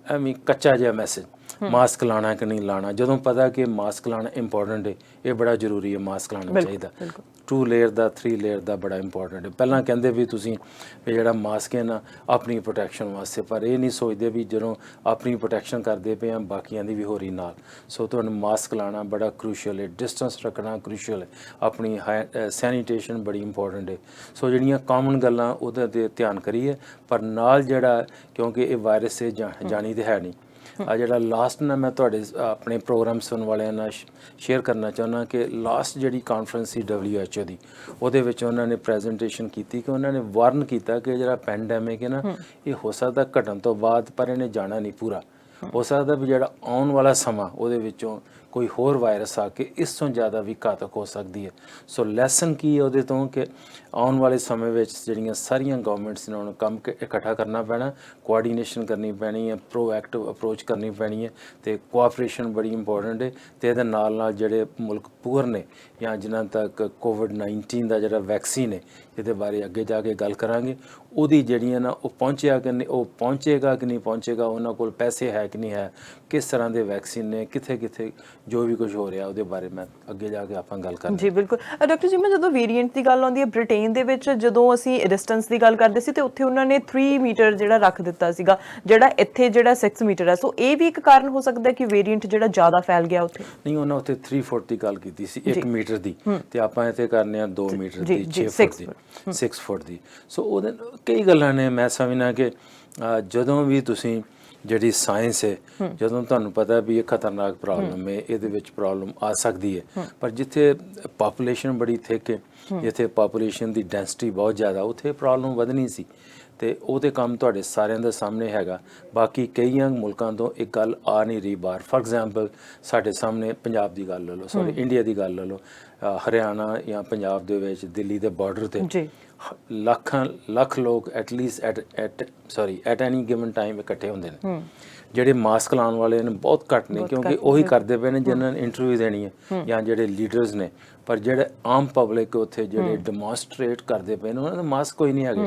ਐਵੇਂ ਕੱਚਾ ਜਿਹਾ ਮੈਸੇਜ, ਮਾਸਕ ਲਾਣਾ ਕਿ ਨਹੀਂ ਲਾਣਾ, ਜਦੋਂ ਪਤਾ ਕਿ ਮਾਸਕ ਲਾਣਾ ਇੰਪੋਰਟੈਂਟ ਹੈ, ਇਹ ਬੜਾ ਜ਼ਰੂਰੀ ਹੈ, ਮਾਸਕ ਲਾਣਾ ਚਾਹੀਦਾ। 2 ਲੇਅਰ ਦਾ 3 ਲੇਅਰ ਦਾ ਬੜਾ ਇੰਪੋਰਟੈਂਟ ਹੈ। ਪਹਿਲਾਂ ਕਹਿੰਦੇ ਵੀ ਤੁਸੀਂ ਵੀ ਜਿਹੜਾ ਮਾਸਕ ਹੈ ਨਾ ਆਪਣੀ ਪ੍ਰੋਟੈਕਸ਼ਨ ਵਾਸਤੇ, ਪਰ ਇਹ ਨਹੀਂ ਸੋਚਦੇ ਵੀ ਜਦੋਂ ਆਪਣੀ ਪ੍ਰੋਟੈਕਸ਼ਨ ਕਰਦੇ ਪਏ ਆ ਬਾਕੀਆਂ ਦੀ ਵੀ ਹੋ ਰਹੀ ਨਾਲ। ਸੋ ਤੁਹਾਨੂੰ ਮਾਸਕ ਲਾਣਾ ਬੜਾ ਕ੍ਰੂਸ਼ੀਅਲ ਹੈ, ਡਿਸਟੈਂਸ ਰੱਖਣਾ ਕ੍ਰੂਸ਼ੀਅਲ ਹੈ, ਆਪਣੀ ਸੈਨੀਟੇਸ਼ਨ ਬੜੀ ਇੰਪੋਰਟੈਂਟ ਹੈ। ਸੋ ਜਿਹੜੀਆਂ ਕਾਮਨ ਗੱਲਾਂ ਉਹਦੇ 'ਤੇ ਧਿਆਨ ਕਰੀਏ, ਪਰ ਨਾਲ ਜਿਹੜਾ ਕਿਉਂਕਿ ਇਹ ਵਾਇਰਸ ਹੈ ਜਾਣੀ ਤੇ ਹੈ ਨਹੀਂ। ਆ ਜਿਹੜਾ ਲਾਸਟ ਨਾ ਮੈਂ ਤੁਹਾਡੇ ਆਪਣੇ ਪ੍ਰੋਗਰਾਮ ਸੁਣਨ ਵਾਲਿਆਂ ਨਾਲ ਸ਼ੇਅਰ ਕਰਨਾ ਚਾਹੁੰਦਾ ਕਿ ਲਾਸਟ ਜਿਹੜੀ ਕਾਨਫਰੰਸ ਸੀ WHO ਦੀ, ਉਹਦੇ ਵਿੱਚ ਉਹਨਾਂ ਨੇ ਪ੍ਰੈਜੈਂਟੇਸ਼ਨ ਕੀਤੀ ਕਿ ਉਹਨਾਂ ਨੇ ਵਾਰਨ ਕੀਤਾ ਕਿ ਜਿਹੜਾ ਪੈਂਡੈਮਿਕ ਹੈ ਨਾ ਇਹ ਹੋ ਸਕਦਾ ਘਟਣ ਤੋਂ ਬਾਅਦ, ਪਰ ਇਹਨੇ ਜਾਣਾ ਨਹੀਂ ਪੂਰਾ। ਹੋ ਸਕਦਾ ਵੀ ਜਿਹੜਾ ਆਉਣ ਵਾਲਾ ਸਮਾਂ ਉਹਦੇ ਵਿੱਚੋਂ ਕੋਈ ਹੋਰ ਵਾਇਰਸ ਆ ਕੇ ਇਸ ਤੋਂ ਜ਼ਿਆਦਾ ਵੀ ਘਾਤਕ ਹੋ ਸਕਦੀ ਹੈ। ਸੋ ਲੈਸਨ ਕੀ ਹੈ ਉਹਦੇ ਤੋਂ ਕਿ ਆਉਣ ਵਾਲੇ ਸਮੇਂ ਵਿੱਚ ਜਿਹੜੀਆਂ ਸਾਰੀਆਂ ਗਵਰਨਮੈਂਟਸ ਨੇ ਉਹਨਾਂ ਨੂੰ ਕੰਮ ਇਕੱਠਾ ਕਰਨਾ ਪੈਣਾ, ਕੋਆਰਡੀਨੇਸ਼ਨ ਕਰਨੀ ਪੈਣੀ ਹੈ, ਪ੍ਰੋਐਕਟਿਵ ਅਪਰੋਚ ਕਰਨੀ ਪੈਣੀ ਹੈ ਤੇ ਕੋਆਪਰੇਸ਼ਨ ਬੜੀ ਇੰਪੋਰਟੈਂਟ ਹੈ। ਤੇ ਇਹਦੇ ਨਾਲ ਜਿਹੜੇ ਮੁਲਕ ਪੂਰ ਨੇ ਜਾਂ ਜਿਨ੍ਹਾਂ ਤੱਕ COVID-19 ਦਾ ਜਿਹੜਾ ਵੈਕਸੀਨ ਹੈ, ਇਹਦੇ ਬਾਰੇ ਅੱਗੇ ਜਾ ਕੇ ਗੱਲ ਕਰਾਂਗੇ। ਉਹਦੀ ਜਿਹੜੀਆਂ ਨਾ ਉਹ ਪਹੁੰਚਿਆ ਕਿ ਨਹੀਂ, ਉਹ ਪਹੁੰਚੇਗਾ ਕਿ ਨਹੀਂ ਪਹੁੰਚੇਗਾ, ਉਹਨਾਂ ਕੋਲ ਪੈਸੇ ਹੈ ਕਿ ਨਹੀਂ ਹੈ, ਕਿਸ ਤਰ੍ਹਾਂ ਦੇ ਵੈਕਸੀਨ ਨੇ, ਕਿੱਥੇ ਕਿੱਥੇ ਜੋ ਵੀ ਕੁਝ ਹੋ ਰਿਹਾ ਉਹਦੇ ਬਾਰੇ ਮੈਂ ਅੱਗੇ ਜਾ ਕੇ ਆਪਾਂ ਗੱਲ ਕਰਾਂਗੇ। ਜੀ ਬਿਲਕੁਲ ਡਾਕਟਰ ਜੀ, ਮੈਂ ਜਦੋਂ ਵੇਰੀਐਂਟ ਦੀ ਗੱਲ ਆਉਂਦੀ ਹੈ, ਬ੍ਰਿਟੇਨ ਦੇ ਵਿੱਚ ਜਦੋਂ ਅਸੀਂ ਡਿਸਟੈਂਸ ਦੀ ਗੱਲ ਕਰਦੇ ਸੀ ਤੇ ਉੱਥੇ ਉਹਨਾਂ ਨੇ 3 ਮੀਟਰ ਜਿਹੜਾ ਰੱਖ ਦਿੱਤਾ ਸੀਗਾ, ਜਿਹੜਾ ਇੱਥੇ ਜਿਹੜਾ 6 ਮੀਟਰ ਹੈ। ਸੋ ਇਹ ਵੀ ਇੱਕ ਕਾਰਨ ਹੋ ਸਕਦਾ ਕਿ ਵੇਰੀਐਂਟ ਜਿਹੜਾ ਜ਼ਿਆਦਾ ਫੈਲ ਗਿਆ ਉੱਥੇ। ਨਹੀਂ, ਉਹਨਾਂ ਉੱਥੇ 3 ਫੁੱਟ ਦੀ ਗੱਲ ਕੀਤੀ ਸੀ, 1 ਮੀਟਰ ਦੀ, ਤੇ ਆਪਾਂ ਇੱਥੇ ਕਰਨੇ ਆ 2 ਮੀਟਰ ਦੀ, 6 ਫੁੱਟ ਦੀ। ਸੋ ਉਹਦੇ ਕਈ ਗੱਲਾਂ ਨੇ। ਮੈਂ ਸਮਝਣਾ ਕਿ ਜਦੋਂ ਵੀ ਤੁਸੀਂ ਜਿਹੜੀ ਸਾਇੰਸ ਹੈ, ਜਦੋਂ ਤੁਹਾਨੂੰ ਪਤਾ ਵੀ ਇਹ ਖਤਰਨਾਕ ਪ੍ਰੋਬਲਮ ਹੈ, ਇਹਦੇ ਵਿੱਚ ਪ੍ਰੋਬਲਮ ਆ ਸਕਦੀ ਹੈ, ਪਰ ਜਿੱਥੇ ਪਾਪੂਲੇਸ਼ਨ ਬੜੀ ਥਿਕ ਹੈ, ਜਿੱਥੇ ਪਾਪੂਲੇਸ਼ਨ ਦੀ ਡੈਂਸਿਟੀ ਬਹੁਤ ਜ਼ਿਆਦਾ, ਉੱਥੇ ਪ੍ਰੋਬਲਮ ਵਧਣੀ ਸੀ। ਤੇ ਉਹਦੇ ਕੰਮ ਤੁਹਾਡੇ ਸਾਰਿਆਂ ਦੇ ਸਾਹਮਣੇ ਹੈਗਾ। ਬਾਕੀ ਕਈਆਂ ਮੁਲਕਾਂ ਤੋਂ ਇੱਕ ਗੱਲ ਆ ਨਹੀਂ ਰਹੀ ਬਾਹਰ। ਫॉर ਐਗਜ਼ਾਮਪਲ ਸਾਡੇ ਸਾਹਮਣੇ ਪੰਜਾਬ ਦੀ ਗੱਲ ਲੈ ਲਓ, ਸੌਰੀ ਇੰਡੀਆ ਦੀ ਗੱਲ ਲੈ ਲਓ, ਹਰਿਆਣਾ ਜਾਂ ਪੰਜਾਬ ਦੇ ਵਿੱਚ ਦਿੱਲੀ ਦੇ ਬਾਰਡਰ ਤੇ ਲੱਖ ਲੋਕ at least at any given time ਇਕੱਠੇ ਹੁੰਦੇ ਨੇ। ਜਿਹੜੇ ਮਾਸਕ ਲਾਉਣ ਵਾਲੇ ਨੇ ਬਹੁਤ ਘੱਟ ਨੇ, ਕਿਉਂਕਿ ਉਹੀ ਕਰਦੇ ਪਏ ਨੇ ਜਿਨ੍ਹਾਂ ਨੇ ਇੰਟਰਵਿਊ ਦੇਣੀ ਹੈ ਜਾਂ ਜਿਹੜੇ ਲੀਡਰਸ ਨੇ। ਪਰ ਜਿਹੜੇ ਆਮ ਪਬਲਿਕ ਉੱਥੇ ਜਿਹੜੇ ਡੈਮੋਨਸਟ੍ਰੇਟ ਕਰਦੇ ਪਏ ਨੇ, ਉਹਨਾਂ ਦੇ ਮਾਸਕ ਕੋਈ ਨਹੀਂ ਹੈਗੇ।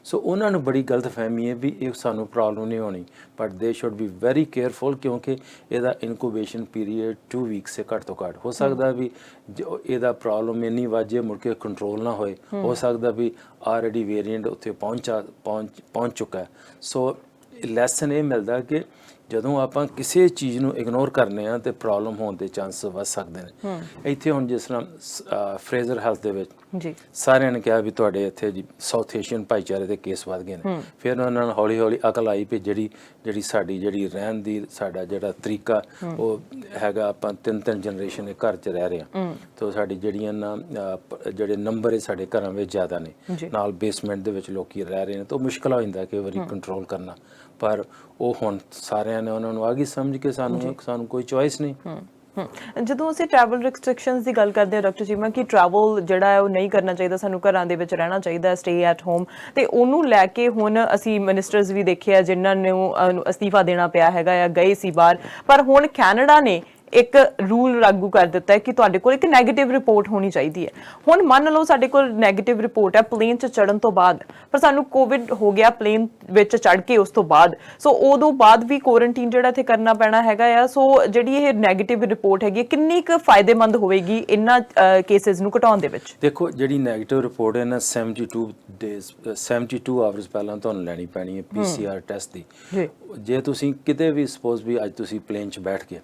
ਸੋ ਉਹਨਾਂ ਨੂੰ ਬੜੀ ਗਲਤ ਫਹਿਮੀ ਹੈ ਵੀ ਇਹ ਸਾਨੂੰ ਪ੍ਰੋਬਲਮ ਨਹੀਂ ਹੋਣੀ, ਬਟ ਦੇ ਸ਼ੁੱਡ ਬੀ ਵੈਰੀ ਕੇਅਰਫੁਲ, ਕਿਉਂਕਿ ਇਹਦਾ ਇਨਕੂਬੇਸ਼ਨ ਪੀਰੀਅਡ 2 ਵੀਕ ਸੇ ਘੱਟ ਤੋਂ ਘੱਟ। ਹੋ ਸਕਦਾ ਵੀ ਜੋ ਇਹਦਾ ਪ੍ਰੋਬਲਮ ਇੰਨੀ ਵਾਜੇ ਮੁੜ ਕੇ ਕੰਟਰੋਲ ਨਾ ਹੋਏ, ਹੋ ਸਕਦਾ ਵੀ ਆਲਰੇਡੀ ਵੇਰੀਐਂਟ ਉੱਥੇ ਪਹੁੰਚ ਚੁੱਕਾ ਹੈ। ਸੋ ਲੈਸਨ ਇਹ ਮਿਲਦਾ ਕਿ ਜਦੋਂ ਆਪਾਂ ਕਿਸੇ ਚੀਜ਼ ਨੂੰ ਇਗਨੋਰ ਕਰਨੇ ਆ ਤੇ ਪ੍ਰੋਬਲਮ ਹੋਣ ਦੇ ਚਾਂਸ ਵੱਧ ਸਕਦੇ ਨੇ। ਇੱਥੇ ਹੁਣ ਜਿਸ ਤਰ੍ਹਾਂ ਫਰੇਜ਼ਰ ਹੈਲਥ ਦੇ ਵਿੱਚ ਜੀ ਸਾਰਿਆਂ ਨੇ ਕਿਹਾ ਵੀ ਤੁਹਾਡੇ ਇੱਥੇ ਜੀ ਸਾਊਥ ਏਸ਼ੀਅਨ ਭਾਈਚਾਰੇ ਦੇ ਕੇਸ ਵੱਧ ਗਏ ਨੇ। ਫਿਰ ਉਹਨਾਂ ਨੂੰ ਹੌਲੀ ਹੌਲੀ ਅਕਲ ਆਈ ਵੀ ਜਿਹੜੀ ਸਾਡੀ ਰਹਿਣ ਦੀ ਸਾਡਾ ਜਿਹੜਾ ਤਰੀਕਾ ਉਹ ਹੈਗਾ, ਆਪਾਂ 3 ਜਨਰੇਸ਼ਨ ਇੱਕ ਘਰ 'ਚ ਰਹਿ ਰਹੇ ਹਾਂ, ਤਾਂ ਸਾਡੀ ਜਿਹੜੀਆਂ ਨਾ ਜਿਹੜੇ ਨੰਬਰ ਹੈ ਸਾਡੇ ਘਰਾਂ ਵਿੱਚ ਜ਼ਿਆਦਾ ਨੇ, ਨਾਲ ਬੇਸਮੈਂਟ ਦੇ ਵਿੱਚ ਲੋਕੀ ਰਹਿ ਰਹੇ ਨੇ, ਤਾਂ ਮੁਸ਼ਕਿਲ ਹੋ ਜਾਂਦਾ ਕਈ ਵਾਰੀ ਕੰਟਰੋਲ ਕਰਨਾ। ਪਰ ਉਹ ਹੁਣ ਸਾਰਿਆਂ ਨੇ ਉਹਨਾਂ ਨੂੰ ਆ ਗਈ ਸਮਝ ਕੇ ਸਾਨੂੰ ਕੋਈ ਚੋਇਸ ਨਹੀਂ। ਜਦੋਂ ਅਸੀਂ ਟਰੈਵਲ ਰਿਸਟ੍ਰਿਕਸ਼ਨਸ ਦੀ ਗੱਲ ਕਰਦੇ ਹਾਂ ਡਾਕਟਰ ਚੀਮਾ ਕਿ ਟਰੈਵਲ ਜਿਹੜਾ ਹੈ ਉਹ ਨਹੀਂ ਕਰਨਾ ਚਾਹੀਦਾ, ਸਾਨੂੰ ਘਰਾਂ ਦੇ ਵਿੱਚ ਰਹਿਣਾ ਚਾਹੀਦਾ, ਸਟੇ ਐਟ ਹੋਮ, ਤੇ ਉਹਨੂੰ ਲੈ ਕੇ ਹੁਣ ਅਸੀਂ ਮਿਨਿਸਟਰਸ ਵੀ ਦੇਖਿਆ ਜਿਨ੍ਹਾਂ ਨੂੰ ਅਸਤੀਫਾ ਦੇਣਾ ਪਿਆ ਹੈਗਾ ਆ, ਗਏ ਸੀ ਬਾਹਰ। ਪਰ ਹੁਣ ਕੈਨੇਡਾ ਨੇ ਇੱਕ ਰੂਲ ਲਾਗੂ ਕਰ ਦਿੱਤਾ ਹੈ ਕਿ ਤੁਹਾਡੇ ਕੋਲ ਇੱਕ ਨੈਗੇਟਿਵ ਰਿਪੋਰਟ ਹੋਣੀ ਚਾਹੀਦੀ ਹੈ। ਹੁਣ ਮੰਨ ਲਓ ਸਾਡੇ ਕੋਲ ਨੈਗੇਟਿਵ ਰਿਪੋਰਟ ਹੈ ਪਲੇਨ 'ਚ ਚੜ੍ਹਨ ਤੋਂ ਬਾਅਦ, ਪਰ ਸਾਨੂੰ ਕੋਵਿਡ ਹੋ ਗਿਆ ਪਲੇਨ ਵਿੱਚ ਚੜ੍ਹ ਕੇ ਉਸ ਤੋਂ ਬਾਅਦ, ਸੋ ਉਦੋਂ ਬਾਅਦ ਵੀ ਕੁਆਰੰਟੀਨ ਜਿਹੜਾ ਇੱਥੇ ਕਰਨਾ ਪੈਣਾ ਹੈਗਾ ਆ। ਸੋ ਜਿਹੜੀ ਇਹ ਨੈਗੇਟਿਵ ਰਿਪੋਰਟ ਹੈਗੀ ਕਿੰਨੀ ਕੁ ਫਾਇਦੇਮੰਦ ਹੋਵੇਗੀ ਇਹਨਾਂ ਕੇਸਿਸ ਨੂੰ ਘਟਾਉਣ ਦੇ ਵਿੱਚ? ਦੇਖੋ, ਜਿਹੜੀ ਨੈਗੇਟਿਵ ਰਿਪੋਰਟ ਹੈ ਨਾ 72 ਆਵਰਸ ਪਹਿਲਾਂ ਤੁਹਾਨੂੰ ਲੈਣੀ ਪੈਣੀ ਹੈ PCR ਟੈਸਟ ਦੀ। ਜੇ ਤੁਸੀਂ ਕਿਤੇ ਵੀ ਸਪੋਜ਼ ਵੀ ਅੱਜ ਤੁਸੀਂ ਪਲੇਨ 'ਚ ਬੈਠ ਕੇ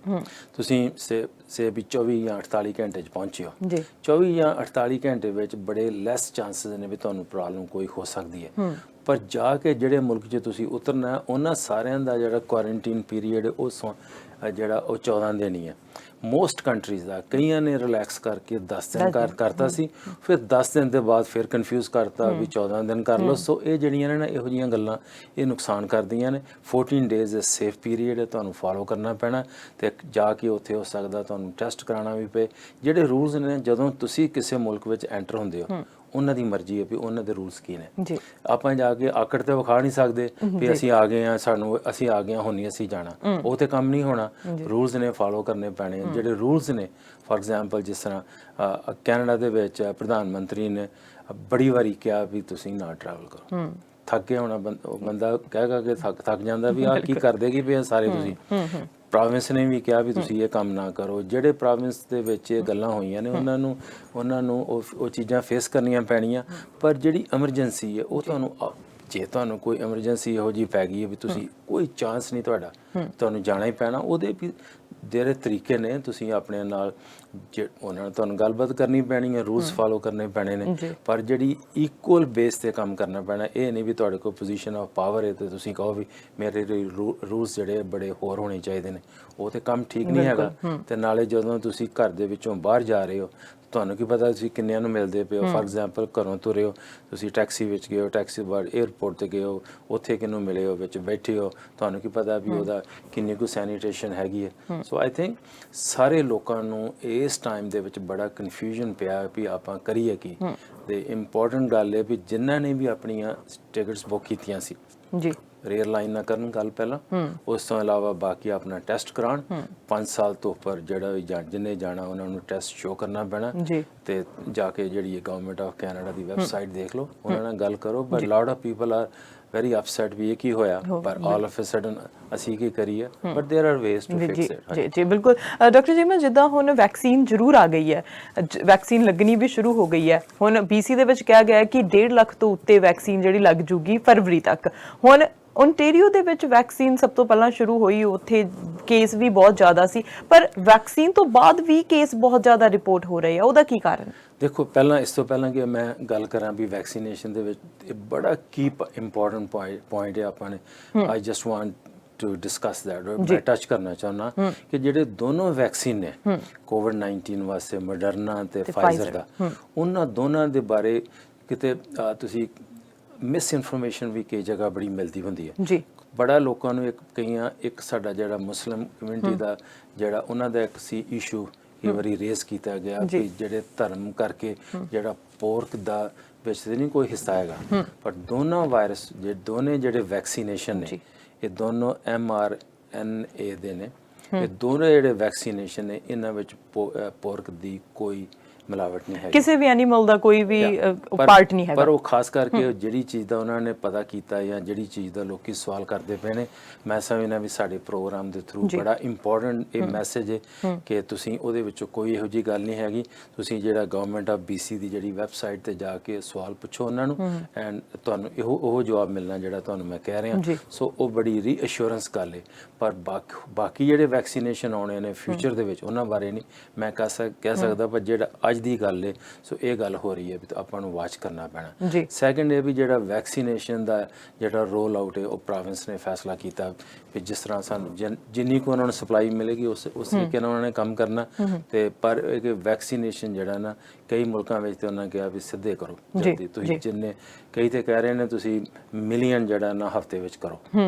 ਤੁਸੀਂ ਸੇ ਵੀ 24 ਜਾਂ 48 ਘੰਟੇ 'ਚ ਪਹੁੰਚੇ ਹੋ, 24 ਜਾਂ 48 ਘੰਟੇ ਵਿੱਚ ਬੜੇ ਲੈਸ ਚਾਂਸਸ ਨੇ ਵੀ ਤੁਹਾਨੂੰ ਪ੍ਰੋਬਲਮ ਕੋਈ ਹੋ ਸਕਦੀ ਹੈ। ਪਰ ਜਾ ਕੇ ਜਿਹੜੇ ਮੁਲਕ 'ਚ ਤੁਸੀਂ ਉਤਰਨਾ ਉਹਨਾਂ ਸਾਰਿਆਂ ਦਾ ਜਿਹੜਾ ਕੁਆਰੰਟੀਨ ਪੀਰੀਅਡ ਉਹ 14 ਦਿਨ ਹੀ ਹੈ। ਮੋਸਟ ਕੰਟਰੀਜ਼ ਦਾ ਕਈਆਂ ਨੇ ਰਿਲੈਕਸ ਕਰਕੇ 10 ਦਿਨ ਕਰਤਾ ਸੀ, ਫਿਰ 10 ਦਿਨ ਦੇ ਬਾਅਦ ਫਿਰ ਕਨਫਿਊਜ਼ ਕਰਤਾ ਵੀ 14 ਦਿਨ ਕਰ ਲਓ। ਸੋ ਇਹ ਜਿਹੜੀਆਂ ਨੇ ਨਾ ਇਹੋ ਜਿਹੀਆਂ ਗੱਲਾਂ ਇਹ ਨੁਕਸਾਨ ਕਰਦੀਆਂ ਨੇ। 14 ਡੇਜ਼ ਸੇਫ ਪੀਰੀਅਡ ਹੈ, ਤੁਹਾਨੂੰ ਫਾਲੋ ਕਰਨਾ ਪੈਣਾ, ਤੇ ਜਾ ਕੇ ਉੱਥੇ ਹੋ ਸਕਦਾ ਤੁਹਾਨੂੰ ਟੈਸਟ ਕਰਾਉਣਾ ਵੀ ਪਏ। ਜਿਹੜੇ ਰੂਲਸ ਨੇ ਜਦੋਂ ਤੁਸੀਂ ਕਿਸੇ ਮੁਲਕ ਵਿੱਚ ਐਂਟਰ ਹੁੰਦੇ ਹੋ ਉਹਨਾਂ ਦੀ ਮਰਜ਼ੀ ਹੈ ਵੀ ਉਹਨਾਂ ਦੇ ਰੂਲਸ ਕੀ ਨੇ। ਆਪਾਂ ਜਾ ਕੇ ਆਕੜ ਤੇ ਵਿਖਾ ਨਹੀਂ ਸਕਦੇ ਵੀ ਅਸੀਂ ਆ ਗਏ ਹਾਂ, ਅਸੀਂ ਆ ਗਏ ਹਾਂ ਹੁਣ ਨਹੀਂ ਅਸੀਂ ਜਾਣਾ, ਉਹ ਤੇ ਕੰਮ ਨਹੀਂ ਹੋਣਾ। ਰੂਲਸ ਨੇ ਫਾਲੋ ਕਰਨੇ ਪੈਣੇ। ਜਿਹੜੇ ਰੂਲਸ ਨੇ ਫੋਰ ਐਗਜ਼ਾਮਪਲ ਜਿਸ ਤਰ੍ਹਾਂ ਕੈਨੇਡਾ ਦੇ ਵਿੱਚ ਪ੍ਰਧਾਨ ਮੰਤਰੀ ਨੇ ਬੜੀ ਵਾਰੀ ਕਿਹਾ ਵੀ ਤੁਸੀਂ ਨਾ ਟਰੈਵਲ ਕਰੋ। ਥੱਕੇ ਹੋਣਾ ਬੰਦਾ ਕਹਿ ਕੇ ਥੱਕ ਜਾਂਦਾ ਵੀ ਆਹ ਕੀ ਕਰਦੇ ਕਿ ਵੀ ਸਾਰੇ ਤੁਸੀਂ। ਪ੍ਰੋਵਿੰਸ ਨੇ ਵੀ ਕਿਹਾ ਵੀ ਤੁਸੀਂ ਇਹ ਕੰਮ ਨਾ ਕਰੋ। ਜਿਹੜੇ ਪ੍ਰੋਵਿੰਸ ਦੇ ਵਿੱਚ ਇਹ ਗੱਲਾਂ ਹੋਈਆਂ ਨੇ ਉਹਨਾਂ ਨੂੰ ਉਹ ਚੀਜ਼ਾਂ ਫੇਸ ਕਰਨੀਆਂ ਪੈਣੀਆਂ। ਪਰ ਜਿਹੜੀ ਐਮਰਜੈਂਸੀ ਹੈ ਉਹ ਜੇ ਤੁਹਾਨੂੰ ਕੋਈ ਐਮਰਜੈਂਸੀ ਇਹੋ ਜਿਹੀ ਪੈ ਗਈ ਹੈ ਵੀ ਤੁਸੀਂ ਕੋਈ ਚਾਂਸ ਨਹੀਂ ਤੁਹਾਡਾ, ਤੁਹਾਨੂੰ ਜਾਣਾ ਹੀ ਪੈਣਾ, ਉਹਦੇ ਵੀ ਜਿਹੜੇ ਤਰੀਕੇ ਨੇ ਤੁਸੀਂ ਆਪਣੇ ਨਾਲ ਉਹਨਾਂ ਨਾਲ ਤੁਹਾਨੂੰ ਗੱਲਬਾਤ ਕਰਨੀ ਪੈਣੀ ਹੈ, ਰੂਲਸ ਫਾਲੋ ਕਰਨੇ ਪੈਣੇ ਨੇ। ਪਰ ਜਿਹੜੀ ਇਕੁਅਲ ਬੇਸ ਤੇ ਕੰਮ ਕਰਨਾ ਪੈਣਾ। ਇਹ ਨਹੀਂ ਵੀ ਤੁਹਾਡੇ ਕੋਲ ਪੋਜੀਸ਼ਨ ਆਫ ਪਾਵਰ ਹੈ ਤੇ ਤੁਸੀਂ ਕਹੋ ਵੀ ਮੇਰੇ ਰੂਲਸ ਜਿਹੜੇ ਬੜੇ ਹੋਰ ਹੋਣੇ ਚਾਹੀਦੇ ਨੇ, ਉਹ ਤੇ ਕੰਮ ਠੀਕ ਨਹੀਂ ਹੈਗਾ। ਤੇ ਨਾਲੇ ਜਦੋਂ ਤੁਸੀਂ ਘਰ ਦੇ ਵਿੱਚੋਂ ਬਾਹਰ ਜਾ ਰਹੇ ਹੋ ਤੁਹਾਨੂੰ ਕੀ ਪਤਾ ਤੁਸੀਂ ਕਿੰਨਿਆਂ ਨੂੰ ਮਿਲਦੇ ਪਏ ਹੋ। ਫੋਰ ਐਗਜ਼ਾਮਪਲ ਘਰੋਂ ਤੁਰੇ ਹੋ, ਤੁਸੀਂ ਟੈਕਸੀ ਵਿੱਚ ਗਏ ਹੋ, ਟੈਕਸੀ ਬਾਅਦ 에ਅਰਪੋਰਟ ਤੇ ਗਏ ਹੋ, ਉੱਥੇ ਕਿਹਨੂੰ ਮਿਲੇ ਹੋ, ਵਿੱਚ ਬੈਠੇ ਹੋ, ਤੁਹਾਨੂੰ ਕੀ ਪਤਾ ਵੀ ਉਹਦਾ ਕਿੰਨੀ ਕੁ ਸੈਨੀਟੇਸ਼ਨ ਹੈਗੀ ਹੈ। ਸੋ ਆਈ ਥਿੰਕ ਸਾਰੇ ਲੋਕਾਂ ਨੂੰ ਇਸ ਟਾਈਮ ਦੇ ਵਿੱਚ ਬੜਾ ਕਨਫਿਊਜ਼ਨ ਪਿਆ ਵੀ ਆਪਾਂ ਕਰੀਏ ਕੀ। ਤੇ ਇੰਪੋਰਟੈਂਟ ਗੱਲ ਹੈ ਵੀ ਜਿਨ੍ਹਾਂ ਨੇ ਵੀ ਆਪਣੀਆਂ ਟਿਕਟਸ ਬੁੱਕ ਕੀਤੀਆਂ ਸੀ ਜੀ ਰੇਅਰ ਲਾਈਨ ਨਾ ਕਰਨ ਗੱਲ ਪਹਿਲਾਂ, ਉਸ ਤੋਂ ਇਲਾਵਾ ਬਾਕੀ ਆਪਣਾ ਟੈਸਟ ਕਰਾਉਣ। 5 ਸਾਲ ਤੋਂ ਉੱਪਰ ਜਿਹੜਾ ਵੀ ਜਿੰਨੇ ਜਾਣਾ ਉਹਨਾਂ ਨੂੰ ਟੈਸਟ ਸ਼ੋ ਕਰਨਾ ਪੈਣਾ। ਤੇ ਜਾ ਕੇ ਜਿਹੜੀ ਗਵਰਨਮੈਂਟ ਆਫ ਕੈਨੇਡਾ ਦੀ ਵੈਬਸਾਈਟ ਦੇਖ ਲਓ, ਉਹਨਾਂ ਨਾਲ ਗੱਲ ਕਰੋ। But lot of people are very upset ਵੀ ਇਹ ਕੀ ਹੋਇਆ, ਪਰ ਆਲ ਆਫ ਅ ਸਡਨ ਅਸੀਂ ਕੀ ਕਰੀਏ। But there are ways to fix it. ਜੀ ਬਿਲਕੁਲ ਡਾਕਟਰ ਜੀ, ਮੈਂ ਜਿੱਦਾਂ ਹੁਣ ਵੈਕਸੀਨ ਜ਼ਰੂਰ ਆ ਗਈ ਹੈ, ਵੈਕਸੀਨ ਲੱਗਣੀ ਵੀ ਸ਼ੁਰੂ ਹੋ ਗਈ ਹੈ। ਹੁਣ BC ਦੇ ਵਿੱਚ ਕਿਹਾ ਗਿਆ ਕਿ 1.5 ਲੱਖ ਤੋਂ ਉੱਤੇ ਵੈਕਸੀਨ ਜਿਹੜੀ ਲੱਗ ਜੂਗੀ ਫਰਵਰੀ ਤੱਕ। ਹੁਣ ਓਨਟਾਰੀਓ ਦੇ ਵਿੱਚ ਵੈਕਸੀਨ ਸਭ ਤੋਂ ਪਹਿਲਾਂ ਸ਼ੁਰੂ ਹੋਈ, ਉੱਥੇ ਕੇਸ ਵੀ ਬਹੁਤ ਜ਼ਿਆਦਾ ਸੀ, ਪਰ ਵੈਕਸੀਨ ਤੋਂ ਬਾਅਦ ਵੀ ਕੇਸ ਬਹੁਤ ਜ਼ਿਆਦਾ ਰਿਪੋਰਟ ਹੋ ਰਹੇ ਆ, ਉਹਦਾ ਕੀ ਕਾਰਨ? ਦੇਖੋ, ਇਸ ਤੋਂ ਪਹਿਲਾਂ ਕਿ ਮੈਂ ਗੱਲ ਕਰਾਂ ਵੀ ਵੈਕਸੀਨੇਸ਼ਨ ਦੇ ਵਿੱਚ ਇਹ ਬੜਾ ਕੀ ਇੰਪੋਰਟੈਂਟ ਪੁਆਇੰਟ ਹੈ। ਆਪਾਂ ਨੇ I just want to discuss that. ਮੈਂ ਟੱਚ ਕਰਨਾ ਚਾਹੁੰਦਾ ਕਿ ਜਿਹੜੇ ਦੋਨੋਂ ਵੈਕਸੀਨ ਨੇ ਕੋਵਿਡ-19 ਵਾਸਤੇ, ਮੋਡਰਨਾ ਤੇ ਫਾਈਜ਼ਰ ਦਾ, ਉਹਨਾਂ ਦੋਨਾਂ ਦੇ ਬਾਰੇ ਕਿਤੇ ਤੁਸੀਂ ਮਿਸ ਇਨਫੋਰਮੇਸ਼ਨ ਵੀ ਕਈ ਜਗ੍ਹਾ ਬੜੀ ਮਿਲਦੀ ਹੁੰਦੀ ਹੈ ਜੀ। ਬੜਾ ਲੋਕਾਂ ਨੂੰ ਇੱਕ ਸਾਡਾ ਜਿਹੜਾ ਮੁਸਲਿਮ ਕਮਿਊਨਿਟੀ ਦਾ ਜਿਹੜਾ ਉਹਨਾਂ ਦਾ ਇੱਕ ਸੀ ਇਸ਼ੂ ਕਈ ਵਾਰੀ ਰੇਜ਼ ਕੀਤਾ ਗਿਆ ਕਿ ਜਿਹੜੇ ਧਰਮ ਕਰਕੇ ਜਿਹੜਾ ਪੋਰਕ ਦਾ ਵਿੱਚ ਤੇ ਨਹੀਂ ਕੋਈ ਹਿੱਸਾ ਹੈਗਾ, ਪਰ ਦੋਨਾਂ ਵਾਇਰਸ ਜਿਹੜੇ ਵੈਕਸੀਨੇਸ਼ਨ ਨੇ ਇਹ ਦੋਨੋਂ mRNA ਦੇ ਨੇ। ਇਹ ਦੋਨੋਂ ਜਿਹੜੇ ਵੈਕਸੀਨੇਸ਼ਨ ਨੇ ਇਹਨਾਂ ਵਿੱਚ ਪੋਰਕ ਦੀ ਕੋਈ ਮਿਲਾਵਟ ਨਹੀਂ ਹੈਗੀ ਕਿਸੇ ਵੀ ਐਨੀਮਲ ਦਾ ਕੋਈ ਵੀ ਪਾਰਟ ਨਹੀਂ ਹੈਗਾ। ਪਰ ਉਹ ਖਾਸ ਕਰਕੇ ਜਿਹੜੀ ਚੀਜ਼ ਦਾ ਉਹਨਾਂ ਨੇ ਪਤਾ ਕੀਤਾ ਜਾਂ ਜਿਹੜੀ ਚੀਜ਼ ਦਾ ਲੋਕੀ ਸਵਾਲ ਕਰਦੇ ਪਏ ਨੇ, ਮੈਂ ਸਮਝਦਾ ਵੀ ਸਾਡੇ ਪ੍ਰੋਗਰਾਮ ਦੇ ਥਰੂ ਬੜਾ ਇੰਪੋਰਟੈਂਟ ਇਹ ਮੈਸੇਜ ਹੈ ਕਿ ਤੁਸੀਂ ਉਹਦੇ ਵਿੱਚੋਂ ਕੋਈ ਇਹੋ ਜਿਹੀ ਗੱਲ ਨਹੀਂ ਹੈਗੀ। ਤੁਸੀਂ ਜਿਹੜਾ ਗਵਰਨਮੈਂਟ ਆਫ BC ਦੀ ਜਿਹੜੀ ਵੈਬਸਾਈਟ ਤੇ ਜਾ ਕੇ ਸਵਾਲ ਪੁੱਛੋ ਉਹਨਾਂ ਨੂੰ ਐਂਡ ਤੁਹਾਨੂੰ ਉਹ ਜਵਾਬ ਮਿਲਣਾ ਜਿਹੜਾ ਤੁਹਾਨੂੰ ਮੈਂ ਕਹਿ ਰਿਹਾ। ਸੋ ਉਹ ਬੜੀ ਰੀਅਸ਼ੋਰੈਂਸ ਗੱਲ ਹੈ। ਪਰ ਬਾਕੀ ਜਿਹੜੇ ਵੈਕਸੀਨੇਸ਼ਨ ਆਉਣੇ ਨੇ ਫਿਊਚਰ ਦੇ ਵਿੱਚ ਉਹਨਾਂ ਬਾਰੇ ਨਹੀਂ ਮੈਂ ਕਹਿ ਸਕਦਾ, ਪਰ ਜਿਹੜਾ ਅੱਜ ਦੀ ਗੱਲ ਹੈ ਸੋ ਇਹ ਗੱਲ ਹੋ ਰਹੀ ਹੈ ਵੀ ਆਪਾਂ ਨੂੰ ਵਾਚ ਕਰਨਾ ਪੈਣਾ। ਸੈਕੰਡ ਇਹ ਵੀ ਜਿਹੜਾ ਵੈਕਸੀਨੇਸ਼ਨ ਦਾ ਜਿਹੜਾ ਰੋਲ ਆਊਟ ਹੈ ਉਹ ਪ੍ਰੋਵਿੰਸ ਨੇ ਫੈਸਲਾ ਕੀਤਾ ਵੀ ਜਿਸ ਤਰ੍ਹਾਂ ਸਾਨੂੰ ਜਿੰਨੀ ਕੁ ਉਹਨਾਂ ਨੂੰ ਸਪਲਾਈ ਮਿਲੇਗੀ ਉਸ ਤਰੀਕੇ ਨਾਲ ਉਹਨਾਂ ਨੇ ਕੰਮ ਕਰਨਾ। ਤੇ ਪਰ ਇਹ ਵੈਕਸੀਨੇਸ਼ਨ ਜਿਹੜਾ ਨਾ ਕਈ ਮੁਲਕਾਂ ਵਿੱਚ ਤੇ ਉਹਨਾਂ ਕਿਹਾ ਵੀ ਸਿੱਧੇ ਕਰੋ ਜਲਦੀ, ਤੁਸੀਂ ਜਿੰਨੇ ਕਈ ਤੇ ਕਹਿ ਰਹੇ ਨੇ ਤੁਸੀਂ ਮਿਲੀਅਨ ਜਿਹੜਾ ਨਾ ਹਫਤੇ ਵਿੱਚ ਕਰੋ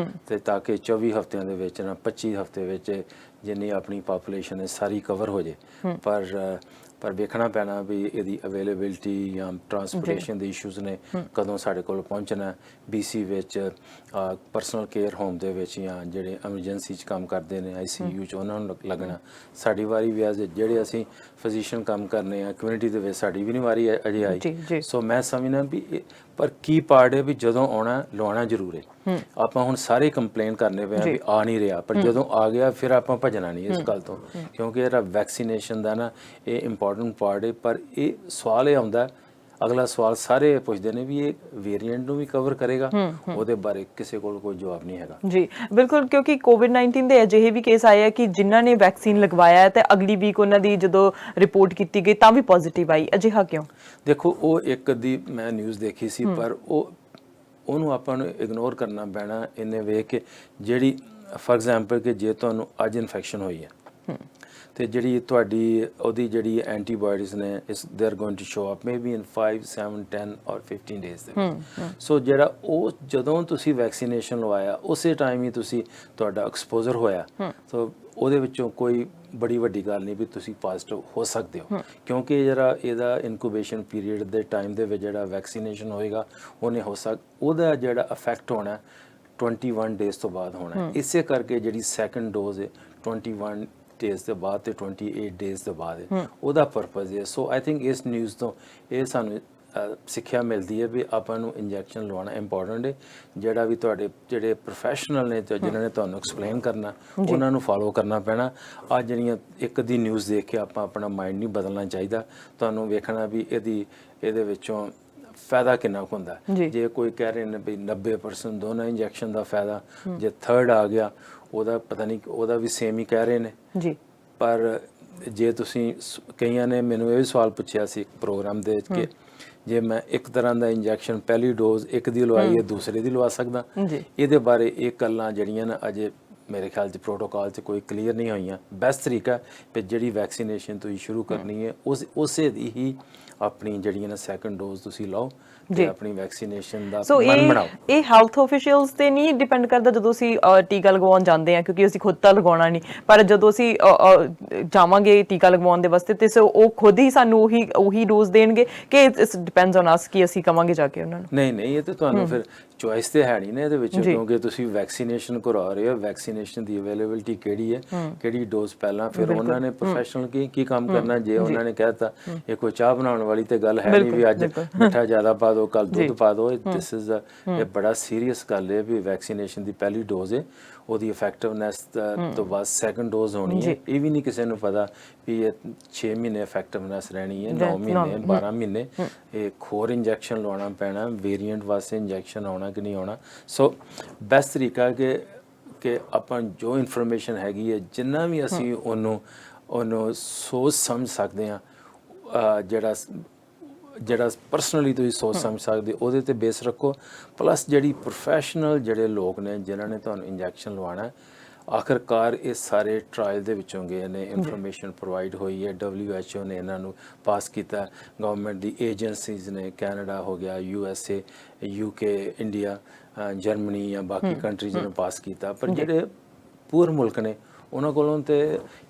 ਤੇ ਤਾਂ ਕਿ 24 ਹਫ਼ਤਿਆਂ ਦੇ ਵਿੱਚ ਨਾ 25 ਹਫ਼ਤੇ ਵਿੱਚ ਜਿੰਨੀ ਆਪਣੀ ਪਾਪੂਲੇਸ਼ਨ ਹੈ ਸਾਰੀ ਕਵਰ ਹੋ ਜੇ। ਪਰ ਵੇਖਣਾ ਪੈਣਾ ਵੀ ਇਹਦੀ ਅਵੇਲੇਬਿਲਟੀ ਜਾਂ ਟਰਾਂਸਪੋਰਟੇਸ਼ਨ ਦੇ ਇਸ਼ੂਜ਼ ਨੇ ਕਦੋਂ ਸਾਡੇ ਕੋਲ ਪਹੁੰਚਣਾ। BC ਵਿੱਚ ਪਰਸਨਲ ਕੇਅਰ ਹੋਮ ਦੇ ਵਿੱਚ ਜਾਂ ਜਿਹੜੇ ਐਮਰਜੈਂਸੀ 'ਚ ਕੰਮ ਕਰਦੇ ਨੇ ICU 'ਚ ਉਹਨਾਂ ਨੂੰ ਲੱਗਣਾ। ਸਾਡੀ ਵਾਰੀ ਵੀ ਜਿਹੜੇ ਅਸੀਂ ਫਿਜ਼ੀਸ਼ੀਅਨ ਕੰਮ ਕਰਨੇ ਆ ਕਮਿਊਨਿਟੀ ਦੇ ਵਿੱਚ ਸਾਡੀ ਵੀ ਨਹੀਂ ਵਾਰੀ ਅਜੇ ਆਈ। ਸੋ ਮੈਂ ਸਮਝਦਾ ਵੀ ਪਰ ਕੀ ਪਾਰਟ ਹੈ ਵੀ ਜਦੋਂ ਆਉਣਾ ਲਵਾਉਣਾ ਜ਼ਰੂਰ ਹੈ। ਆਪਾਂ ਹੁਣ ਸਾਰੇ ਕੰਪਲੇਨ ਕਰਨੇ ਪਏ ਆ ਵੀ ਆ ਨਹੀਂ ਰਿਹਾ, ਪਰ ਜਦੋਂ ਆ ਗਿਆ ਫਿਰ ਆਪਾਂ ਭੱਜਣਾ ਨਹੀਂ ਇਸ ਗੱਲ ਤੋਂ, ਕਿਉਂਕਿ ਇਹਦਾ ਵੈਕਸੀਨੇਸ਼ਨ ਦਾ ਨਾ ਇਹ ਇੰਪੋਰਟੈਂਟ ਪਾਰਟ ਹੈ। ਪਰ ਇਹ ਸਵਾਲ ਇਹ ਆਉਂਦਾ, ਅਗਲਾ ਸਵਾਲ ਸਾਰੇ ਪੁੱਛਦੇ ਨੇ ਵੀ ਇਹ ਵੇਰੀਐਂਟ ਨੂੰ ਵੀ ਕਵਰ ਕਰੇਗਾ, ਉਹਦੇ ਬਾਰੇ ਕਿਸੇ ਕੋਲ ਕੋਈ ਜਵਾਬ ਨਹੀਂ ਹੈਗਾ। ਜੀ ਬਿਲਕੁਲ, ਕਿਉਂਕਿ COVID-19 ਦੇ ਅਜਿਹੇ ਵੀ ਕੇਸ ਆਏ ਆ ਕਿ ਜਿਨ੍ਹਾਂ ਨੇ ਵੈਕਸੀਨ ਲਗਵਾਇਆ ਹੈ ਤੇ ਅਗਲੀ ਵੀਕ ਉਹਨਾਂ ਦੀ ਜਦੋਂ ਰਿਪੋਰਟ ਕੀਤੀ ਗਈ ਤਾਂ ਵੀ ਪੋਜ਼ਿਟਿਵ ਆਈ। ਅਜਿਹਾ ਕਿਉਂ? ਦੇਖੋ ਉਹ ਇੱਕ ਦੀ ਮੈਂ ਨਿਊਜ਼ ਦੇਖੀ ਸੀ, ਪਰ ਉਹਨੂੰ ਆਪਾਂ ਨੂੰ ਇਗਨੋਰ ਕਰਨਾ ਪੈਣਾ ਇਹਨੇ ਵੇਖ ਕੇ ਜਿਹੜੀ ਫॉर ਐਗਜ਼ਾਮਪਲ ਕਿ ਜੇ ਤੁਹਾਨੂੰ ਅੱਜ ਇਨਫੈਕਸ਼ਨ ਹੋਈ ਹੈ ਤੇ ਜਿਹੜੀ ਤੁਹਾਡੀ ਉਹਦੀ ਜਿਹੜੀ ਐਂਟੀਬਾਇਓਟਿਕਸ ਨੇ they are going to show up maybe in 5 7 10 ਔਰ 15 ਡੇਜ਼ ਦੇ ਵਿੱਚ। ਸੋ ਜਿਹੜਾ ਉਹ ਜਦੋਂ ਤੁਸੀਂ ਵੈਕਸੀਨੇਸ਼ਨ ਲਵਾਇਆ ਉਸੇ ਟਾਈਮ ਹੀ ਤੁਸੀਂ ਤੁਹਾਡਾ ਐਕਸਪੋਜ਼ਰ ਹੋਇਆ, ਸੋ ਉਹਦੇ ਵਿੱਚੋਂ ਕੋਈ ਬੜੀ ਵੱਡੀ ਗੱਲ ਨਹੀਂ ਵੀ ਤੁਸੀਂ ਪੋਜ਼ਿਟਿਵ ਹੋ ਸਕਦੇ ਹੋ, ਕਿਉਂਕਿ ਜਿਹੜਾ ਇਹਦਾ ਇਨਕੂਬੇਸ਼ਨ ਪੀਰੀਅਡ ਦੇ ਟਾਈਮ ਦੇ ਵਿੱਚ ਜਿਹੜਾ ਵੈਕਸੀਨੇਸ਼ਨ ਹੋਏਗਾ ਉਹਦਾ ਜਿਹੜਾ ਇਫੈਕਟ ਹੋਣਾ 21 ਡੇਜ਼ ਤੋਂ ਬਾਅਦ ਹੋਣਾ। ਇਸੇ ਕਰਕੇ ਜਿਹੜੀ ਸੈਕੰਡ ਡੋਜ਼ ਹੈ 21 ਡੇਜ਼ ਦੇ ਬਾਅਦ ਤੇ 28 ਡੇਜ਼ ਦੇ ਬਾਅਦ ਹੈ, ਉਹਦਾ ਪਰਪਸ ਹੈ। ਸੋ ਆਈ ਥਿੰਕ ਇਸ ਨਿਊਜ਼ ਤੋਂ ਇਹ ਸਾਨੂੰ ਸਿੱਖਿਆ ਮਿਲਦੀ ਹੈ ਵੀ ਆਪਾਂ ਨੂੰ ਇੰਜੈਕਸ਼ਨ ਲਵਾਉਣਾ ਇੰਪੋਰਟੈਂਟ ਹੈ। ਜਿਹੜਾ ਵੀ ਤੁਹਾਡੇ ਜਿਹੜੇ ਪ੍ਰੋਫੈਸ਼ਨਲ ਨੇ ਤੇ ਜਿਨ੍ਹਾਂ ਨੇ ਤੁਹਾਨੂੰ ਐਕਸਪਲੇਨ ਕਰਨਾ ਉਹਨਾਂ ਨੂੰ ਫਾਲੋ ਕਰਨਾ ਪੈਣਾ। ਆ ਜਿਹੜੀਆਂ ਇੱਕ ਦੀ ਨਿਊਜ਼ ਦੇਖ ਕੇ ਆਪਾਂ ਆਪਣਾ ਮਾਈਂਡ ਨਹੀਂ ਬਦਲਣਾ ਚਾਹੀਦਾ। ਤੁਹਾਨੂੰ ਵੇਖਣਾ ਵੀ ਇਹਦੇ ਵਿੱਚੋਂ ਫਾਇਦਾ ਕਿੰਨਾ ਕੁ ਹੁੰਦਾ। ਜੇ ਕੋਈ ਕਹਿ ਰਹੇ ਨੇ ਵੀ 90% ਦੋਨਾਂ ਇੰਜੈਕਸ਼ਨ ਦਾ ਫਾਇਦਾ, ਜੇ ਥਰਡ ਆ ਗਿਆ ਉਹਦਾ ਪਤਾ ਨਹੀਂ, ਉਹਦਾ ਵੀ ਸੇਮ ਹੀ ਕਹਿ ਰਹੇ ਨੇ। ਪਰ ਜੇ ਤੁਸੀਂ ਕਈਆਂ ਨੇ ਮੈਨੂੰ ਇਹ ਵੀ ਸਵਾਲ ਪੁੱਛਿਆ ਸੀ ਇੱਕ ਪ੍ਰੋਗਰਾਮ ਦੇ ਵਿੱਚ ਕਿ ਜੇ ਮੈਂ ਇੱਕ ਤਰ੍ਹਾਂ ਦਾ ਇੰਜੈਕਸ਼ਨ ਪਹਿਲੀ ਡੋਜ਼ ਇੱਕ ਦੀ ਲਵਾਈ ਹੈ ਦੂਸਰੇ ਦੀ ਲਵਾ ਸਕਦਾ। ਇਹਦੇ ਬਾਰੇ ਇਹ ਗੱਲਾਂ ਜਿਹੜੀਆਂ ਨਾ ਅਜੇ ਮੇਰੇ ਖਿਆਲ 'ਚ ਪ੍ਰੋਟੋਕਾਲ 'ਚ ਕੋਈ ਕਲੀਅਰ ਨਹੀਂ ਹੋਈਆਂ। ਬੈਸਟ ਤਰੀਕਾ ਕਿ ਜਿਹੜੀ ਵੈਕਸੀਨੇਸ਼ਨ ਤੁਸੀਂ ਸ਼ੁਰੂ ਕਰਨੀ ਹੈ ਉਸੇ ਦੀ ਹੀ ਆਪਣੀ ਜਿਹੜੀਆਂ ਨਾ ਸੈਕੰਡ ਡੋਜ਼ ਤੁਸੀਂ ਲਓ ਤੇ ਆਪਣੀ ਵੈਕਸੀਨੇਸ਼ਨ ਦਾ ਮਨ ਬਣਾਓ। ਇਹ ਹੈਲਥ ਆਫੀਸ਼ੀਅਲਸ ਤੇ ਨਹੀਂ ਡਿਪੈਂਡ ਕਰਦਾ ਜਦੋਂ ਅਸੀਂ ਟੀਕਾ ਲਗਵਾਉਣ ਜਾਂਦੇ ਹਾਂ, ਕਿਉਂਕਿ ਅਸੀਂ ਖੁਦ ਤਾਂ ਲਗਾਉਣਾ ਨਹੀਂ, ਪਰ ਜਦੋਂ ਅਸੀਂ ਜਾਵਾਂਗੇ ਟੀਕਾ ਲਗਵਾਉਣ ਦੇ ਵਾਸਤੇ ਤੇ ਉਹ ਖੁਦ ਹੀ ਸਾਨੂੰ ਉਹੀ ਡੋਜ਼ ਦੇਣਗੇ ਕਿ ਇਟਸ ਡਿਪੈਂਡਸ ਔਨ ਅਸ ਕਿ ਅਸੀਂ ਕਵਾਂਗੇ ਜਾ ਕੇ ਉਹਨਾਂ ਨੂੰ? ਨਹੀਂ ਇਹ ਤੇ ਤੁਹਾਨੂੰ ਫਿਰ ਚੋਇਸ ਤੇ ਹੈ ਨਹੀਂ ਨਾ ਇਹਦੇ ਵਿੱਚ, ਕਿਉਂਕਿ ਤੁਸੀਂ ਵੈਕਸੀਨੇਸ਼ਨ ਕਰਵਾ ਰਹੇ ਹੋ। ਵੈਕਸੀਨੇਸ਼ਨ ਦੀ ਅਵੇਲੇਬਿਲਿਟੀ ਕਿਹੜੀ ਹੈ, ਕਿਹੜੀ ਡੋਜ਼ ਪਹਿਲਾਂ, ਫਿਰ ਉਹਨਾਂ ਨੇ ਪ੍ਰੋਫੈਸ਼ਨਲ ਕੀ ਕੰਮ ਕਰਨਾ। ਜੇ ਉਹਨਾਂ ਨੇ ਕਹਿਤਾ ਇਹ ਕੋਈ ਚਾਹ ਬਣਾਉਣ ਵਾਲੀ ਤੇ ਗੱਲ ਹੈ ਨਹੀਂ ਵੀ ਅੱਜ ਮਿੱਠਾ ਜ਼ਿਆਦਾ ਪਾ ਦਿਓ ਕੱਲ ਦੁੱਧ ਪਾ ਦਿਓ। ਦਿਸ ਇਜ਼ ਇਹ ਬੜਾ ਸੀਰੀਅਸ ਗੱਲ ਹੈ ਵੀ ਵੈਕਸੀਨੇਸ਼ਨ ਦੀ ਪਹਿਲੀ ਡੋਜ਼ ਹੈ, ਉਹਦੀ ਇਫੈਕਟਿਵਨੈਸ ਤੋਂ ਬਾਅਦ ਸੈਕੰਡ ਡੋਜ਼ ਹੋਣੀ ਹੈ। ਇਹ ਵੀ ਨਹੀਂ ਕਿਸੇ ਨੂੰ ਪਤਾ ਵੀ ਇਹ 6 ਮਹੀਨੇ ਇਫੈਕਟਿਵਨੈਸ ਰਹਿਣੀ ਹੈ, 9 ਮਹੀਨੇ 12 ਮਹੀਨੇ। ਇਹ ਹੋਰ ਇੰਜੈਕਸ਼ਨ ਲਵਾਉਣਾ ਪੈਣਾ, ਵੇਰੀਐਂਟ ਵਾਸਤੇ ਇੰਜੈਕਸ਼ਨ ਆਉਣਾ ਕਿ ਨਹੀਂ ਆਉਣਾ। ਸੋ ਬੈਸਟ ਤਰੀਕਾ ਕਿ ਆਪਾਂ ਜੋ ਇਨਫੋਰਮੇਸ਼ਨ ਹੈਗੀ ਹੈ ਜਿੰਨਾ ਵੀ ਅਸੀਂ ਉਹਨੂੰ ਸੋਚ ਸਮਝ ਸਕਦੇ ਹਾਂ, ਜਿਹੜਾ ਪਰਸਨਲੀ ਤੁਸੀਂ ਸੋਚ ਸਮਝ ਸਕਦੇ ਉਹਦੇ ਤੇ ਬੇਸ ਰੱਖੋ। ਪਲੱਸ ਜਿਹੜੀ ਪ੍ਰੋਫੈਸ਼ਨਲ ਜਿਹੜੇ ਲੋਕ ਨੇ ਜਿਨ੍ਹਾਂ ਨੇ ਤੁਹਾਨੂੰ ਇੰਜੈਕਸ਼ਨ ਲਵਾਉਣਾ, ਆਖਰਕਾਰ ਇਹ ਸਾਰੇ ਟਰਾਇਲ ਦੇ ਵਿੱਚੋਂ ਗਏ ਨੇ, ਇਨਫੋਰਮੇਸ਼ਨ ਪ੍ਰੋਵਾਈਡ ਹੋਈ ਹੈ, WHO ਨੇ ਇਹਨਾਂ ਨੂੰ ਪਾਸ ਕੀਤਾ, ਗਵਰਨਮੈਂਟ ਦੀ ਏਜੰਸੀਜ਼ ਨੇ, ਕੈਨੇਡਾ ਹੋ ਗਿਆ, USA, UK, ਇੰਡੀਆ, ਜਰਮਨੀ ਜਾਂ ਬਾਕੀ ਕੰਟਰੀਜ਼ ਨੇ ਪਾਸ ਕੀਤਾ। ਪਰ ਜਿਹੜੇ ਪੂਰ ਮੁਲਕ ਨੇ ਉਹਨਾਂ ਕੋਲੋਂ ਤੇ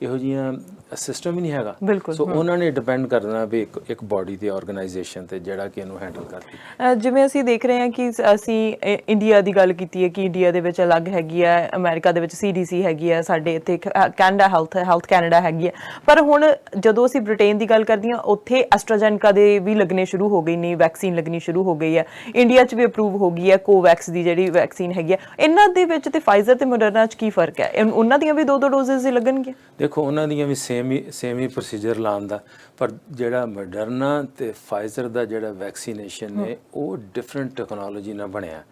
ਇਹੋ ਜਿਹੀਆਂ ਸਿਸਟਮ ਹੀ ਨਹੀਂ ਹੈਗਾ। ਬਿਲਕੁਲ। ਸੋ ਉਹਨਾਂ ਨੇ ਡਿਪੈਂਡ ਕਰਨਾ ਵੀ ਇੱਕ ਬਾਡੀ ਦੀ ਆਰਗੇਨਾਈਜੇਸ਼ਨ ਤੇ ਜਿਹੜਾ ਕਿ ਇਹਨੂੰ ਹੈਂਡਲ ਕਰਦੀ। ਜਿਵੇਂ ਅਸੀਂ ਦੇਖ ਰਹੇ ਹਾਂ ਕਿ ਅਸੀਂ ਇੰਡੀਆ ਦੀ ਗੱਲ ਕੀਤੀ ਹੈ ਕਿ ਇੰਡੀਆ ਦੇ ਵਿੱਚ ਅਲੱਗ ਹੈਗੀ ਹੈ, ਅਮਰੀਕਾ ਦੇ ਵਿੱਚ CDC ਹੈਗੀ ਹੈ, ਸਾਡੇ ਇੱਥੇ ਕੈਨੇਡਾ ਹੈਲਥ ਕੈਨੇਡਾ ਹੈਗੀ ਹੈ, ਪਰ ਹੁਣ ਜਦੋਂ ਅਸੀਂ ਬ੍ਰਿਟੇਨ ਦੀ ਗੱਲ ਕਰਦੇ ਹਾਂ ਉੱਥੇ ਐਸਟਰਾਜੈਨਕਾ ਦੇ ਵੀ ਲੱਗਣੇ ਸ਼ੁਰੂ ਹੋ ਗਏ ਨੇ, ਵੈਕਸੀਨ ਲੱਗਣੀ ਸ਼ੁਰੂ ਹੋ ਗਈ ਹੈ। ਇੰਡੀਆ 'ਚ ਵੀ ਅਪਰੂਵ ਹੋ ਗਈ ਹੈ ਕੋਵੈਕਸ ਦੀ ਜਿਹੜੀ ਵੈਕਸੀਨ ਹੈਗੀ ਹੈ। ਇਹਨਾਂ ਦੇ ਵਿੱਚ ਤੇ ਫਾਈਜ਼ਰ ਤੇ ਮੋਡਰਨਾ 'ਚ ਕੀ ਫਰਕ ਹੈ? ਉਹਨਾਂ ਦੀਆਂ ਵੀ 2-2 ਡੋਜ਼ਸ ਹੀ ਲੱਗਣਗੀਆਂ? ਦੇਖੋ ਉਹਨਾਂ ਦੀਆਂ ਵੀ ਸੇਮ ਹੀ ਪ੍ਰੋਸੀਜਰ ਲਾਉਣ ਦਾ, ਪਰ ਜਿਹੜਾ ਮੋਡਰਨਾ ਤੇ ਫਾਈਜ਼ਰ ਦਾ ਜਿਹੜਾ ਵੈਕਸੀਨੇਸ਼ਨ ਨੇ ਉਹ ਡਿਫਰੈਂਟ ਟੈਕਨੋਲੋਜੀ ਨਾਲ ਬਣਿਆ।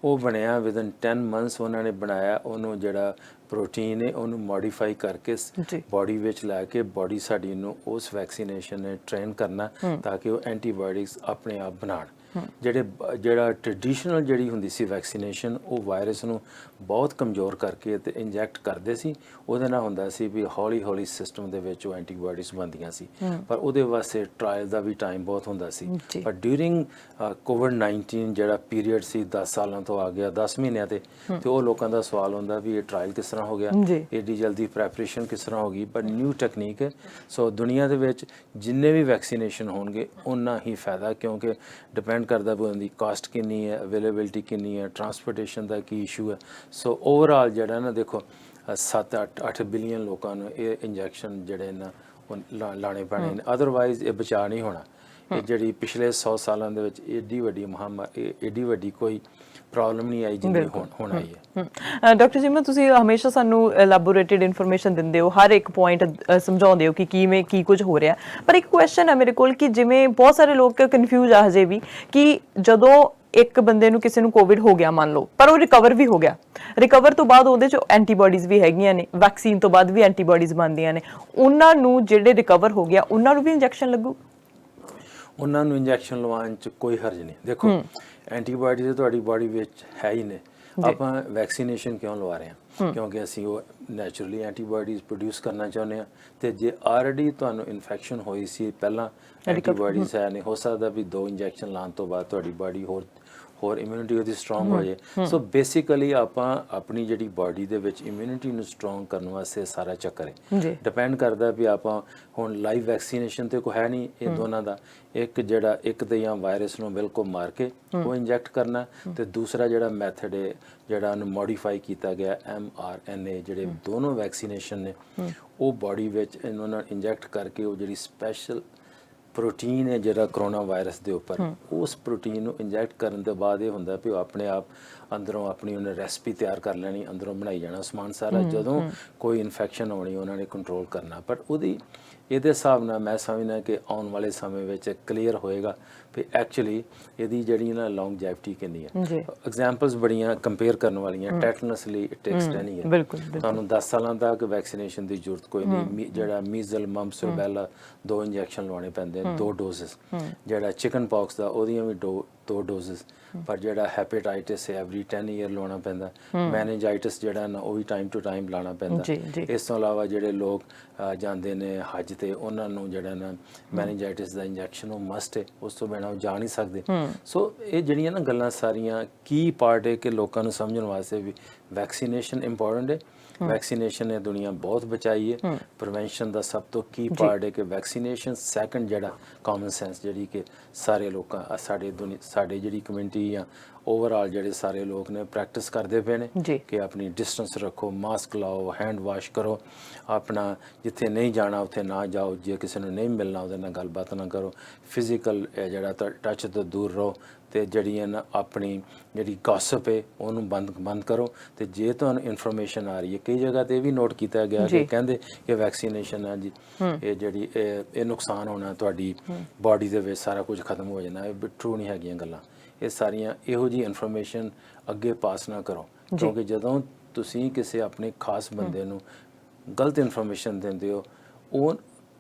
ਉਹ ਬਣਿਆ ਵਿਦਨ 10 ਮੰਥਸ ਉਹਨਾਂ ਨੇ ਬਣਾਇਆ ਉਹਨੂੰ, ਜਿਹੜਾ ਪ੍ਰੋਟੀਨ ਹੈ ਉਹਨੂੰ ਮੋਡੀਫਾਈ ਕਰਕੇ ਬਾਡੀ ਵਿੱਚ ਲੈ ਕੇ ਬਾਡੀ ਸਾਡੀ ਨੂੰ ਉਸ ਵੈਕਸੀਨੇਸ਼ਨ ਨੇ ਟ੍ਰੇਨ ਕਰਨਾ ਤਾਂ ਕਿ ਉਹ ਐਂਟੀਬਾਇਓਟਿਕਸ ਆਪਣੇ ਆਪ ਬਣਾਉਣ। ਜਿਹੜਾ ਟ੍ਰੈਡੀਸ਼ਨਲ ਜਿਹੜੀ ਹੁੰਦੀ ਸੀ ਵੈਕਸੀਨੇਸ਼ਨ, ਉਹ ਵਾਇਰਸ ਨੂੰ ਬਹੁਤ ਕਮਜ਼ੋਰ ਕਰਕੇ ਤੇ ਇੰਜੈਕਟ ਕਰਦੇ ਸੀ। ਉਹਦੇ ਨਾਲ ਹੁੰਦਾ ਸੀ ਵੀ ਹੌਲੀ ਹੌਲੀ ਸਿਸਟਮ ਦੇ ਵਿੱਚ ਉਹ ਐਂਟੀਬਾਇਓਟਿਕਸ ਬਣਦੀਆਂ ਸੀ, ਪਰ ਉਹਦੇ ਵਾਸਤੇ ਟ੍ਰਾਇਲ ਦਾ ਵੀ ਟਾਈਮ ਬਹੁਤ ਹੁੰਦਾ ਸੀ। ਪਰ ਡਿਊਰਿੰਗ ਕੋਵਿਡ-19 ਜਿਹੜਾ ਪੀਰੀਅਡ ਸੀ 10 ਸਾਲਾਂ ਤੋਂ ਆ ਗਿਆ 10 ਮਹੀਨਿਆਂ ਤੇ ਉਹ ਲੋਕਾਂ ਦਾ ਸਵਾਲ ਹੁੰਦਾ ਵੀ ਇਹ ਟ੍ਰਾਇਲ ਕਿਸ ਤਰ੍ਹਾਂ ਹੋ ਗਿਆ, ਏਡੀ ਜਲਦੀ ਪ੍ਰੈਪਰੇਸ਼ਨ ਕਿਸ ਤਰ੍ਹਾਂ ਹੋ ਗਈ। ਪਰ ਨਿਊ ਟੈਕਨੀਕ ਹੈ। ਸੋ ਦੁਨੀਆ ਦੇ ਵਿੱਚ ਜਿੰਨੇ ਵੀ ਵੈਕਸੀਨੇਸ਼ਨ ਹੋਣਗੇ ਉਨਾ ਹੀ ਫਾਇਦਾ, ਕਿਉਂਕਿ ਡਿਪੈਂਡ ਕਰਦਾ ਵੀ ਉਹਦੀ ਕਾਸਟ ਕਿੰਨੀ ਹੈ, ਅਵੇਲੇਬਿਲਿਟੀ ਕਿੰਨੀ ਹੈ, ਟਰਾਂਸਪੋਰਟੇਸ਼ਨ ਦਾ ਕੀ ਇਸ਼ੂ ਹੈ। ਸੋ ਓਵਰਆਲ ਜਿਹੜਾ ਨਾ ਦੇਖੋ 7-8 ਬਿਲੀਅਨ ਲੋਕਾਂ ਨੂੰ ਇਹ ਇੰਜੈਕਸ਼ਨ ਜਿਹੜੇ ਨਾ ਲਾਣੇ ਪੈਣੇ ਨੇ, ਅਦਰਵਾਈਜ਼ ਇਹ ਬਚਾ ਨਹੀਂ ਹੋਣਾ। ਇਹ ਜਿਹੜੀ ਪਿਛਲੇ 100 ਸਾਲਾਂ ਦੇ ਵਿੱਚ ਏਡੀ ਵੱਡੀ ਮਹਾਮਾਰੀ, ਏਡੀ ਵੱਡੀ ਕੋਈ ਪ੍ਰੋਬਲਮ ਨਹੀਂ ਆਈ ਜਿੰਨੀ ਹੁਣ ਆਈ ਹੈ। ਡਾਕਟਰ ਜੀ, ਤੁਸੀਂ ਹਮੇਸ਼ਾ ਸਾਨੂੰ ਐਲੈਬੋਰੇਟਿਡ ਇਨਫੋਰਮੇਸ਼ਨ ਦਿੰਦੇ ਹੋ, ਹਰ ਇੱਕ ਪੁਆਇੰਟ ਸਮਝਾਉਂਦੇ ਹੋ ਕਿ ਕਿਵੇਂ ਕੀ ਕੁਝ ਹੋ ਰਿਹਾ, ਪਰ ਇੱਕ ਕੁਐਸਚਨ ਹੈ ਮੇਰੇ ਕੋਲ ਕਿ ਜਿਵੇਂ ਬਹੁਤ ਸਾਰੇ ਲੋਕ ਕਨਫਿਊਜ਼ ਆ ਹਜੇ ਵੀ ਕਿ ਜਦੋਂ ਇੱਕ ਬੰਦੇ ਨੂੰ ਕਿਸੇ ਨੂੰ ਕੋਵਿਡ ਹੋ ਗਿਆ ਮੰਨ ਲਓ, ਪਰ ਉਹ ਰਿਕਵਰ ਵੀ ਹੋ ਗਿਆ, ਰਿਕਵਰ ਤੋਂ ਬਾਅਦ ਉਹਦੇ 'ਚ ਐਂਟੀਬਾਡੀਜ਼ ਵੀ ਹੈਗੀਆਂ ਨੇ, ਵੈਕਸੀਨ ਤੋਂ ਬਾਅਦ ਵੀ ਐਂਟੀਬਾਡੀਜ਼ ਬਣਦੀਆਂ ਨੇ, ਉਹਨਾਂ ਨੂੰ ਜਿਹੜੇ ਰਿਕਵਰ ਹੋ ਗਿਆ ਉਹਨਾਂ ਨੂੰ ਵੀ ਇੰਜੈਕਸ਼ਨ ਲੱਗੂ? ਉਹਨਾਂ ਨੂੰ ਇੰਜੈਕਸ਼ਨ ਲਵਾਉਣ 'ਚ ਕੋਈ ਹਰਜ ਨਹੀਂ। ਦੇਖੋ ਐਂਟੀਬਾਡੀਜ਼ ਤੁਹਾਡੀ ਬਾਡੀ ਵਿੱਚ ਹੈ ਹੀ ਨੇ, ਆਪਾਂ ਵੈਕਸੀਨੇਸ਼ਨ ਕਿਉਂ ਲਵਾ ਰਹੇ ਹਾਂ? ਕਿਉਂਕਿ ਅਸੀਂ ਉਹ ਨੈਚੁਰਲੀ ਐਂਟੀਬਾਡੀਜ਼ ਪ੍ਰੋਡਿਊਸ ਕਰਨਾ ਚਾਹੁੰਦੇ ਹਾਂ। ਤੇ ਜੇ ਆਲਰੇਡੀ ਤੁਹਾਨੂੰ ਇਨਫੈਕਸ਼ਨ ਹੋਈ ਸੀ ਪਹਿਲਾਂ, ਐਂਟੀਬਾਡੀਜ਼ ਹੈ ਨਹੀਂ, ਹੋ ਸਕਦਾ ਵੀ 2 ਇੰਜੈਕਸ਼ਨ ਲਾਉਣ ਤੋਂ ਬਾਅਦ ਤੁਹਾਡੀ ਬਾਡੀ ਹੋਰ ਇਮਿਊਨਿਟੀ ਉਹਦੀ ਸਟਰੋਂਗ ਹੋ ਜਾਏ। ਸੋ ਬੇਸਿਕਲੀ ਆਪਾਂ ਆਪਣੀ ਜਿਹੜੀ ਬਾਡੀ ਦੇ ਵਿੱਚ ਇਮਿਊਨਿਟੀ ਨੂੰ ਸਟਰੋਂਗ ਕਰਨ ਵਾਸਤੇ ਸਾਰਾ ਚੱਕਰ ਹੈ। ਡਿਪੈਂਡ ਕਰਦਾ ਵੀ ਆਪਾਂ ਹੁਣ ਲਾਈਵ ਵੈਕਸੀਨੇਸ਼ਨ ਤੇ ਕੋਈ ਹੈ ਨਹੀਂ ਇਹ ਦੋਨਾਂ ਦਾ, ਇੱਕ ਤੇ ਜਾਂ ਵਾਇਰਸ ਨੂੰ ਬਿਲਕੁਲ ਮਾਰ ਕੇ ਉਹ ਇੰਜੈਕਟ ਕਰਨਾ, ਤੇ ਦੂਸਰਾ ਜਿਹੜਾ ਮੈਥਡ ਹੈ ਜਿਹੜਾ ਉਹਨੂੰ ਮੋਡੀਫਾਈ ਕੀਤਾ ਗਿਆ mRNA, ਜਿਹੜੇ ਦੋਨੋਂ ਵੈਕਸੀਨੇਸ਼ਨ ਨੇ ਉਹ ਬਾਡੀ ਵਿੱਚ ਇਹਨਾਂ ਨਾਲ ਇੰਜੈਕਟ ਕਰਕੇ ਉਹ ਜਿਹੜੀ ਸਪੈਸ਼ਲ ਪ੍ਰੋਟੀਨ ਹੈ ਜਿਹੜਾ ਕਰੋਨਾ ਵਾਇਰਸ ਦੇ ਉੱਪਰ, ਉਸ ਪ੍ਰੋਟੀਨ ਨੂੰ ਇੰਜੈਕਟ ਕਰਨ ਤੋਂ ਬਾਅਦ ਇਹ ਹੁੰਦਾ ਵੀ ਉਹ ਆਪਣੇ ਆਪ ਅੰਦਰੋਂ ਆਪਣੀ ਉਹਨੇ ਰੈਸਪੀ ਤਿਆਰ ਕਰ ਲੈਣੀ, ਅੰਦਰੋਂ ਬਣਾਈ ਜਾਣਾ ਸਮਾਨ ਸਾਰਾ। ਜਦੋਂ ਕੋਈ ਇਨਫੈਕਸ਼ਨ ਹੋਣੀ ਉਹਨਾਂ ਨੇ ਕੰਟਰੋਲ ਕਰਨਾ। ਪਰ ਇਹਦੇ ਹਿਸਾਬ ਨਾਲ ਮੈਂ ਸਮਝਦਾ ਕਿ ਆਉਣ ਵਾਲੇ ਸਮੇਂ ਵਿੱਚ ਕਲੀਅਰ ਹੋਏਗਾ ਵੀ ਐਕਚੁਅਲੀ ਇਹਦੀ ਜਿਹੜੀ ਨਾ ਲੌਂਗਜੈਵਿਟੀ ਕਿੰਨੀ ਹੈ। ਐਗਜ਼ਾਮਪਲਸ ਬੜੀਆਂ ਕੰਪੇਅਰ ਕਰਨ ਵਾਲੀਆਂ। ਟੈਟਨਸ ਲਈ ਇਟ ਟੇਕਸ 10 ਈਅਰ, ਤੁਹਾਨੂੰ 10 ਸਾਲਾਂ ਤੱਕ ਵੈਕਸੀਨੇਸ਼ਨ ਦੀ ਜ਼ਰੂਰਤ ਕੋਈ ਨਹੀਂ। ਜਿਹੜਾ ਮੀਜ਼ਲ, ਮੰਪਸ, ਰੁਬੈਲਾ 2 ਇੰਜੈਕਸ਼ਨ ਲਵਾਉਣੇ ਪੈਂਦੇ ਨੇ, 2 ਡੋਜ਼ਸ। ਜਿਹੜਾ ਚਿਕਨ ਪੌਕਸ ਦਾ ਉਹਦੀਆਂ ਵੀ 2 ਡੋਜ਼ਸ। ਪਰ ਜਿਹੜਾ ਹੈਪੇਟਾਈਟਿਸ ਹੈ ਐਵਰੀ 10 ਈਅਰ ਲਾਉਣਾ ਪੈਂਦਾ। ਮੈਨੇਜਾਈਟਿਸ ਜਿਹੜਾ ਨਾ ਉਹ ਵੀ ਟਾਈਮ ਟੂ ਟਾਈਮ ਲਾਉਣਾ ਪੈਂਦਾ। ਇਸ ਤੋਂ ਇਲਾਵਾ ਜਿਹੜੇ ਲੋਕ ਜਾਂਦੇ ਨੇ ਹੱਜ ਤੇ ਉਹਨਾਂ ਨੂੰ ਜਿਹੜਾ ਨਾ ਮੈਨੇਜਾਈਟਿਸ ਦਾ ਇੰਜੈਕਸ਼ਨ ਉਹ ਮਸਟ ਹੈ, ਉਸ ਤੋਂ ਬਿਨਾਂ ਉਹ ਜਾ ਨਹੀਂ ਸਕਦੇ। ਸੋ ਇਹ ਜਿਹੜੀਆਂ ਨਾ ਗੱਲਾਂ ਸਾਰੀਆਂ ਕੀ ਪਾਰਟ ਹੈ ਕਿ ਲੋਕਾਂ ਨੂੰ ਸਮਝਣ ਵਾਸਤੇ ਵੀ ਵੈਕਸੀਨੇਸ਼ਨ ਇੰਪੋਰਟੈਂਟ ਹੈ। ਵੈਕਸੀਨੇਸ਼ਨ ਨੇ ਦੁਨੀਆ ਬਹੁਤ ਬਚਾਈ ਹੈ। ਪ੍ਰੀਵੈਂਸ਼ਨ ਦਾ ਸਭ ਤੋਂ ਕੀ ਪਾਰਟ ਹੈ ਕਿ ਵੈਕਸੀਨੇਸ਼ਨ। ਸੈਕੰਡ ਜਿਹੜਾ ਕਾਮਨ ਸੈਂਸ ਜਿਹੜੀ ਕਿ ਸਾਰੇ ਲੋਕਾਂ ਸਾਡੇ ਜਿਹੜੀ ਕਮਿਊਨਿਟੀ ਜਾਂ ਓਵਰਆਲ ਜਿਹੜੇ ਸਾਰੇ ਲੋਕ ਨੇ ਪ੍ਰੈਕਟਿਸ ਕਰਦੇ ਪਏ ਨੇ ਕਿ ਆਪਣੀ ਡਿਸਟੈਂਸ ਰੱਖੋ, ਮਾਸਕ ਲਾਓ, ਹੈਂਡ ਵਾਸ਼ ਕਰੋ, ਆਪਣਾ ਜਿੱਥੇ ਨਹੀਂ ਜਾਣਾ ਉੱਥੇ ਨਾ ਜਾਓ, ਜੇ ਕਿਸੇ ਨੂੰ ਨਹੀਂ ਮਿਲਣਾ ਉਹਦੇ ਨਾਲ ਗੱਲਬਾਤ ਨਾ ਕਰੋ, ਫਿਜ਼ੀਕਲ ਜਿਹੜਾ ਟੱਚ ਤੋਂ ਦੂਰ ਰਹੋ, ਤੇ ਜਿਹੜੀਆਂ ਨਾ ਆਪਣੀ ਜਿਹੜੀ ਗੌਸਪ ਹੈ ਉਹਨੂੰ ਬੰਦ ਕਰੋ। ਤੇ ਜੇ ਤੁਹਾਨੂੰ ਇਨਫੋਰਮੇਸ਼ਨ ਆ ਰਹੀ ਹੈ, ਕਈ ਜਗ੍ਹਾ ਤੇ ਇਹ ਵੀ ਨੋਟ ਕੀਤਾ ਗਿਆ ਕਿ ਕਹਿੰਦੇ ਕਿ ਵੈਕਸੀਨੇਸ਼ਨ ਹੈ ਜੀ ਇਹ ਜਿਹੜੀ ਇਹ ਨੁਕਸਾਨ ਹੋਣਾ ਤੁਹਾਡੀ ਬਾਡੀ ਦੇ ਵਿੱਚ, ਸਾਰਾ ਕੁਝ ਖਤਮ ਹੋ ਜਾਣਾ, ਇਹ ਟਰੂ ਨਹੀਂ ਹੈਗੀਆਂ ਗੱਲਾਂ। ਇਹ ਸਾਰੀਆਂ ਇਹੋ ਜਿਹੀ ਇਨਫੋਰਮੇਸ਼ਨ ਅੱਗੇ ਪਾਸ ਨਾ ਕਰੋ, ਕਿਉਂਕਿ ਜਦੋਂ ਤੁਸੀਂ ਕਿਸੇ ਆਪਣੇ ਖਾਸ ਬੰਦੇ ਨੂੰ ਗਲਤ ਇਨਫੋਰਮੇਸ਼ਨ ਦਿੰਦੇ ਹੋ ਉਹ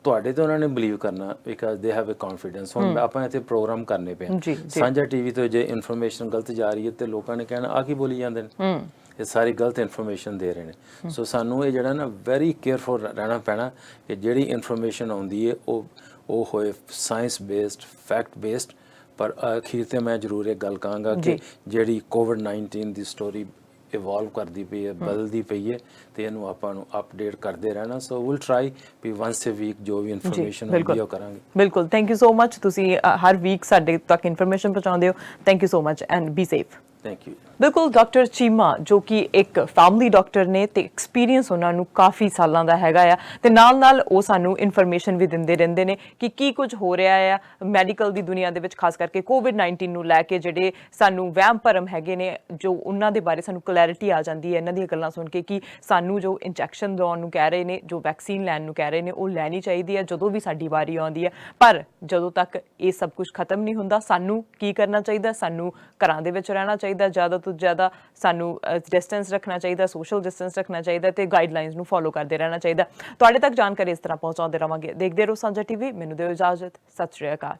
ਤੁਹਾਡੇ ਤੇ ਉਹਨਾਂ ਨੇ ਬਿਲੀਵ ਕਰਨਾ, because they have a confidence. ਹੁਣ ਆਪਾਂ ਇੱਥੇ ਪ੍ਰੋਗਰਾਮ ਕਰਨੇ ਪਏ, ਸਾਂਝਾ ਟੀਵੀ ਤੋਂ ਜੇ ਇਨਫੋਰਮੇਸ਼ਨ ਗਲਤ ਜਾ ਰਹੀ ਹੈ ਤੇ ਲੋਕਾਂ ਨੇ ਕਹਿਣਾ ਆ ਕੀ ਬੋਲੀ ਜਾਂਦੇ ਨੇ, ਇਹ ਸਾਰੀ ਗਲਤ ਇਨਫੋਰਮੇਸ਼ਨ ਦੇ ਰਹੇ ਨੇ। ਸੋ ਸਾਨੂੰ ਇਹ ਜਿਹੜਾ ਨਾ ਵੈਰੀ ਕੇਅਰਫੁਲ ਰਹਿਣਾ ਪੈਣਾ ਕਿ ਜਿਹੜੀ ਇਨਫੋਰਮੇਸ਼ਨ ਆਉਂਦੀ ਹੈ ਉਹ ਹੋਏ ਸਾਇੰਸ ਬੇਸਡ, ਫੈਕਟ ਬੇਸਡ। ਪਰ ਅਖੀਰ ਤੇ ਮੈਂ ਜ਼ਰੂਰ ਇਹ ਗੱਲ ਕਹਾਂਗਾ ਕਿ ਜਿਹੜੀ ਕੋਵਿਡ-19 ਦੀ ਸਟੋਰੀ ਇਵੋਲਵ ਕਰਦੀ ਪਈ ਹੈ, ਬਦਲਦੀ ਪਈ ਹੈ ਤੇ ਇਹਨੂੰ ਆਪਾਂ ਨੂੰ ਅਪਡੇਟ ਕਰਦੇ ਰਹਿਣਾ। ਸੋ ਵਿਲ ਟਰਾਈ ਵੀ ਵਨਸ ਅ ਵੀਕ ਜੋ ਵੀ ਇਨਫੋਰਮੇਸ਼ਨ ਹੁੰਦੀ ਹੈ ਉਹ ਕਰਾਂਗੇ। ਬਿਲਕੁਲ, ਥੈਂਕ ਯੂ ਸੋ ਮਚ। ਤੁਸੀਂ ਹਰ ਵੀਕ ਸਾਡੇ ਤੱਕ ਇਨਫੋਰਮੇਸ਼ਨ ਪਹੁੰਚਾਉਂਦੇ ਹੋ। Thank you so much and be safe. Thank you. ਬਿਲਕੁਲ, ਡਾਕਟਰ ਚੀਮਾ ਜੋ ਕਿ ਇੱਕ ਫੈਮਿਲੀ ਡਾਕਟਰ ਨੇ ਤੇ ਐਕਸਪੀਰੀਅੰਸ ਉਹਨਾਂ ਨੂੰ ਕਾਫੀ ਸਾਲਾਂ ਦਾ ਹੈਗਾ ਆ ਤੇ ਨਾਲ ਉਹ ਸਾਨੂੰ ਇਨਫੋਰਮੇਸ਼ਨ ਵੀ ਦਿੰਦੇ ਰਹਿੰਦੇ ਨੇ ਕਿ ਕੀ ਕੁਝ ਹੋ ਰਿਹਾ ਆ ਮੈਡੀਕਲ ਦੀ ਦੁਨੀਆ ਦੇ ਵਿੱਚ, ਖਾਸ ਕਰਕੇ ਕੋਵਿਡ-19 ਨੂੰ ਲੈ ਕੇ ਜਿਹੜੇ ਸਾਨੂੰ ਵਹਿਮ ਭਰਮ ਹੈਗੇ ਨੇ, ਜੋ ਉਹਨਾਂ ਦੇ ਬਾਰੇ ਸਾਨੂੰ ਕਲੈਰਿਟੀ ਆ ਜਾਂਦੀ ਹੈ ਇਹਨਾਂ ਦੀਆਂ ਗੱਲਾਂ ਸੁਣ ਕੇ ਕਿ ਸਾਨੂੰ ਜੋ ਇੰਜੈਕਸ਼ਨ ਦਵਾਉਣ ਨੂੰ ਕਹਿ ਰਹੇ ਨੇ, ਜੋ ਵੈਕਸੀਨ ਲੈਣ ਨੂੰ ਕਹਿ ਰਹੇ ਨੇ, ਉਹ ਲੈਣੀ ਚਾਹੀਦੀ ਹੈ ਜਦੋਂ ਵੀ ਸਾਡੀ ਵਾਰੀ ਆਉਂਦੀ ਹੈ। ਪਰ ਜਦੋਂ ਤੱਕ ਇਹ ਸਭ ਕੁਝ ਖਤਮ ਨਹੀਂ ਹੁੰਦਾ, ਸਾਨੂੰ ਕੀ ਕਰਨਾ ਚਾਹੀਦਾ? ਸਾਨੂੰ ਘਰਾਂ ਦੇ ਵਿੱਚ ਰਹਿਣਾ ਚਾਹੀਦਾ, ਜ਼ਿਆਦਾ ਤੋਂ ਜ਼ਿਆਦਾ ਸਾਨੂੰ ਡਿਸਟੈਂਸ ਰੱਖਣਾ ਚਾਹੀਦਾ, ਸੋਸ਼ਲ ਡਿਸਟੈਂਸ ਰੱਖਣਾ ਚਾਹੀਦਾ ਤੇ ਗਾਈਡਲਾਈਨਸ ਨੂੰ ਫੋਲੋ ਕਰਦੇ ਰਹਿਣਾ ਚਾਹੀਦਾ। ਤੁਹਾਡੇ ਤੱਕ ਜਾਣਕਾਰੀ ਇਸ ਤਰ੍ਹਾਂ ਪਹੁੰਚਾਉਂਦੇ ਰਵਾਂਗੇ। ਦੇਖਦੇ ਰਹੋ ਸਾਂਝਾ ਟੀਵੀ। ਮੈਨੂੰ ਦਿਓ ਇਜਾਜ਼ਤ। ਸਤਿ ਸ਼੍ਰੀ ਅਕਾਲ।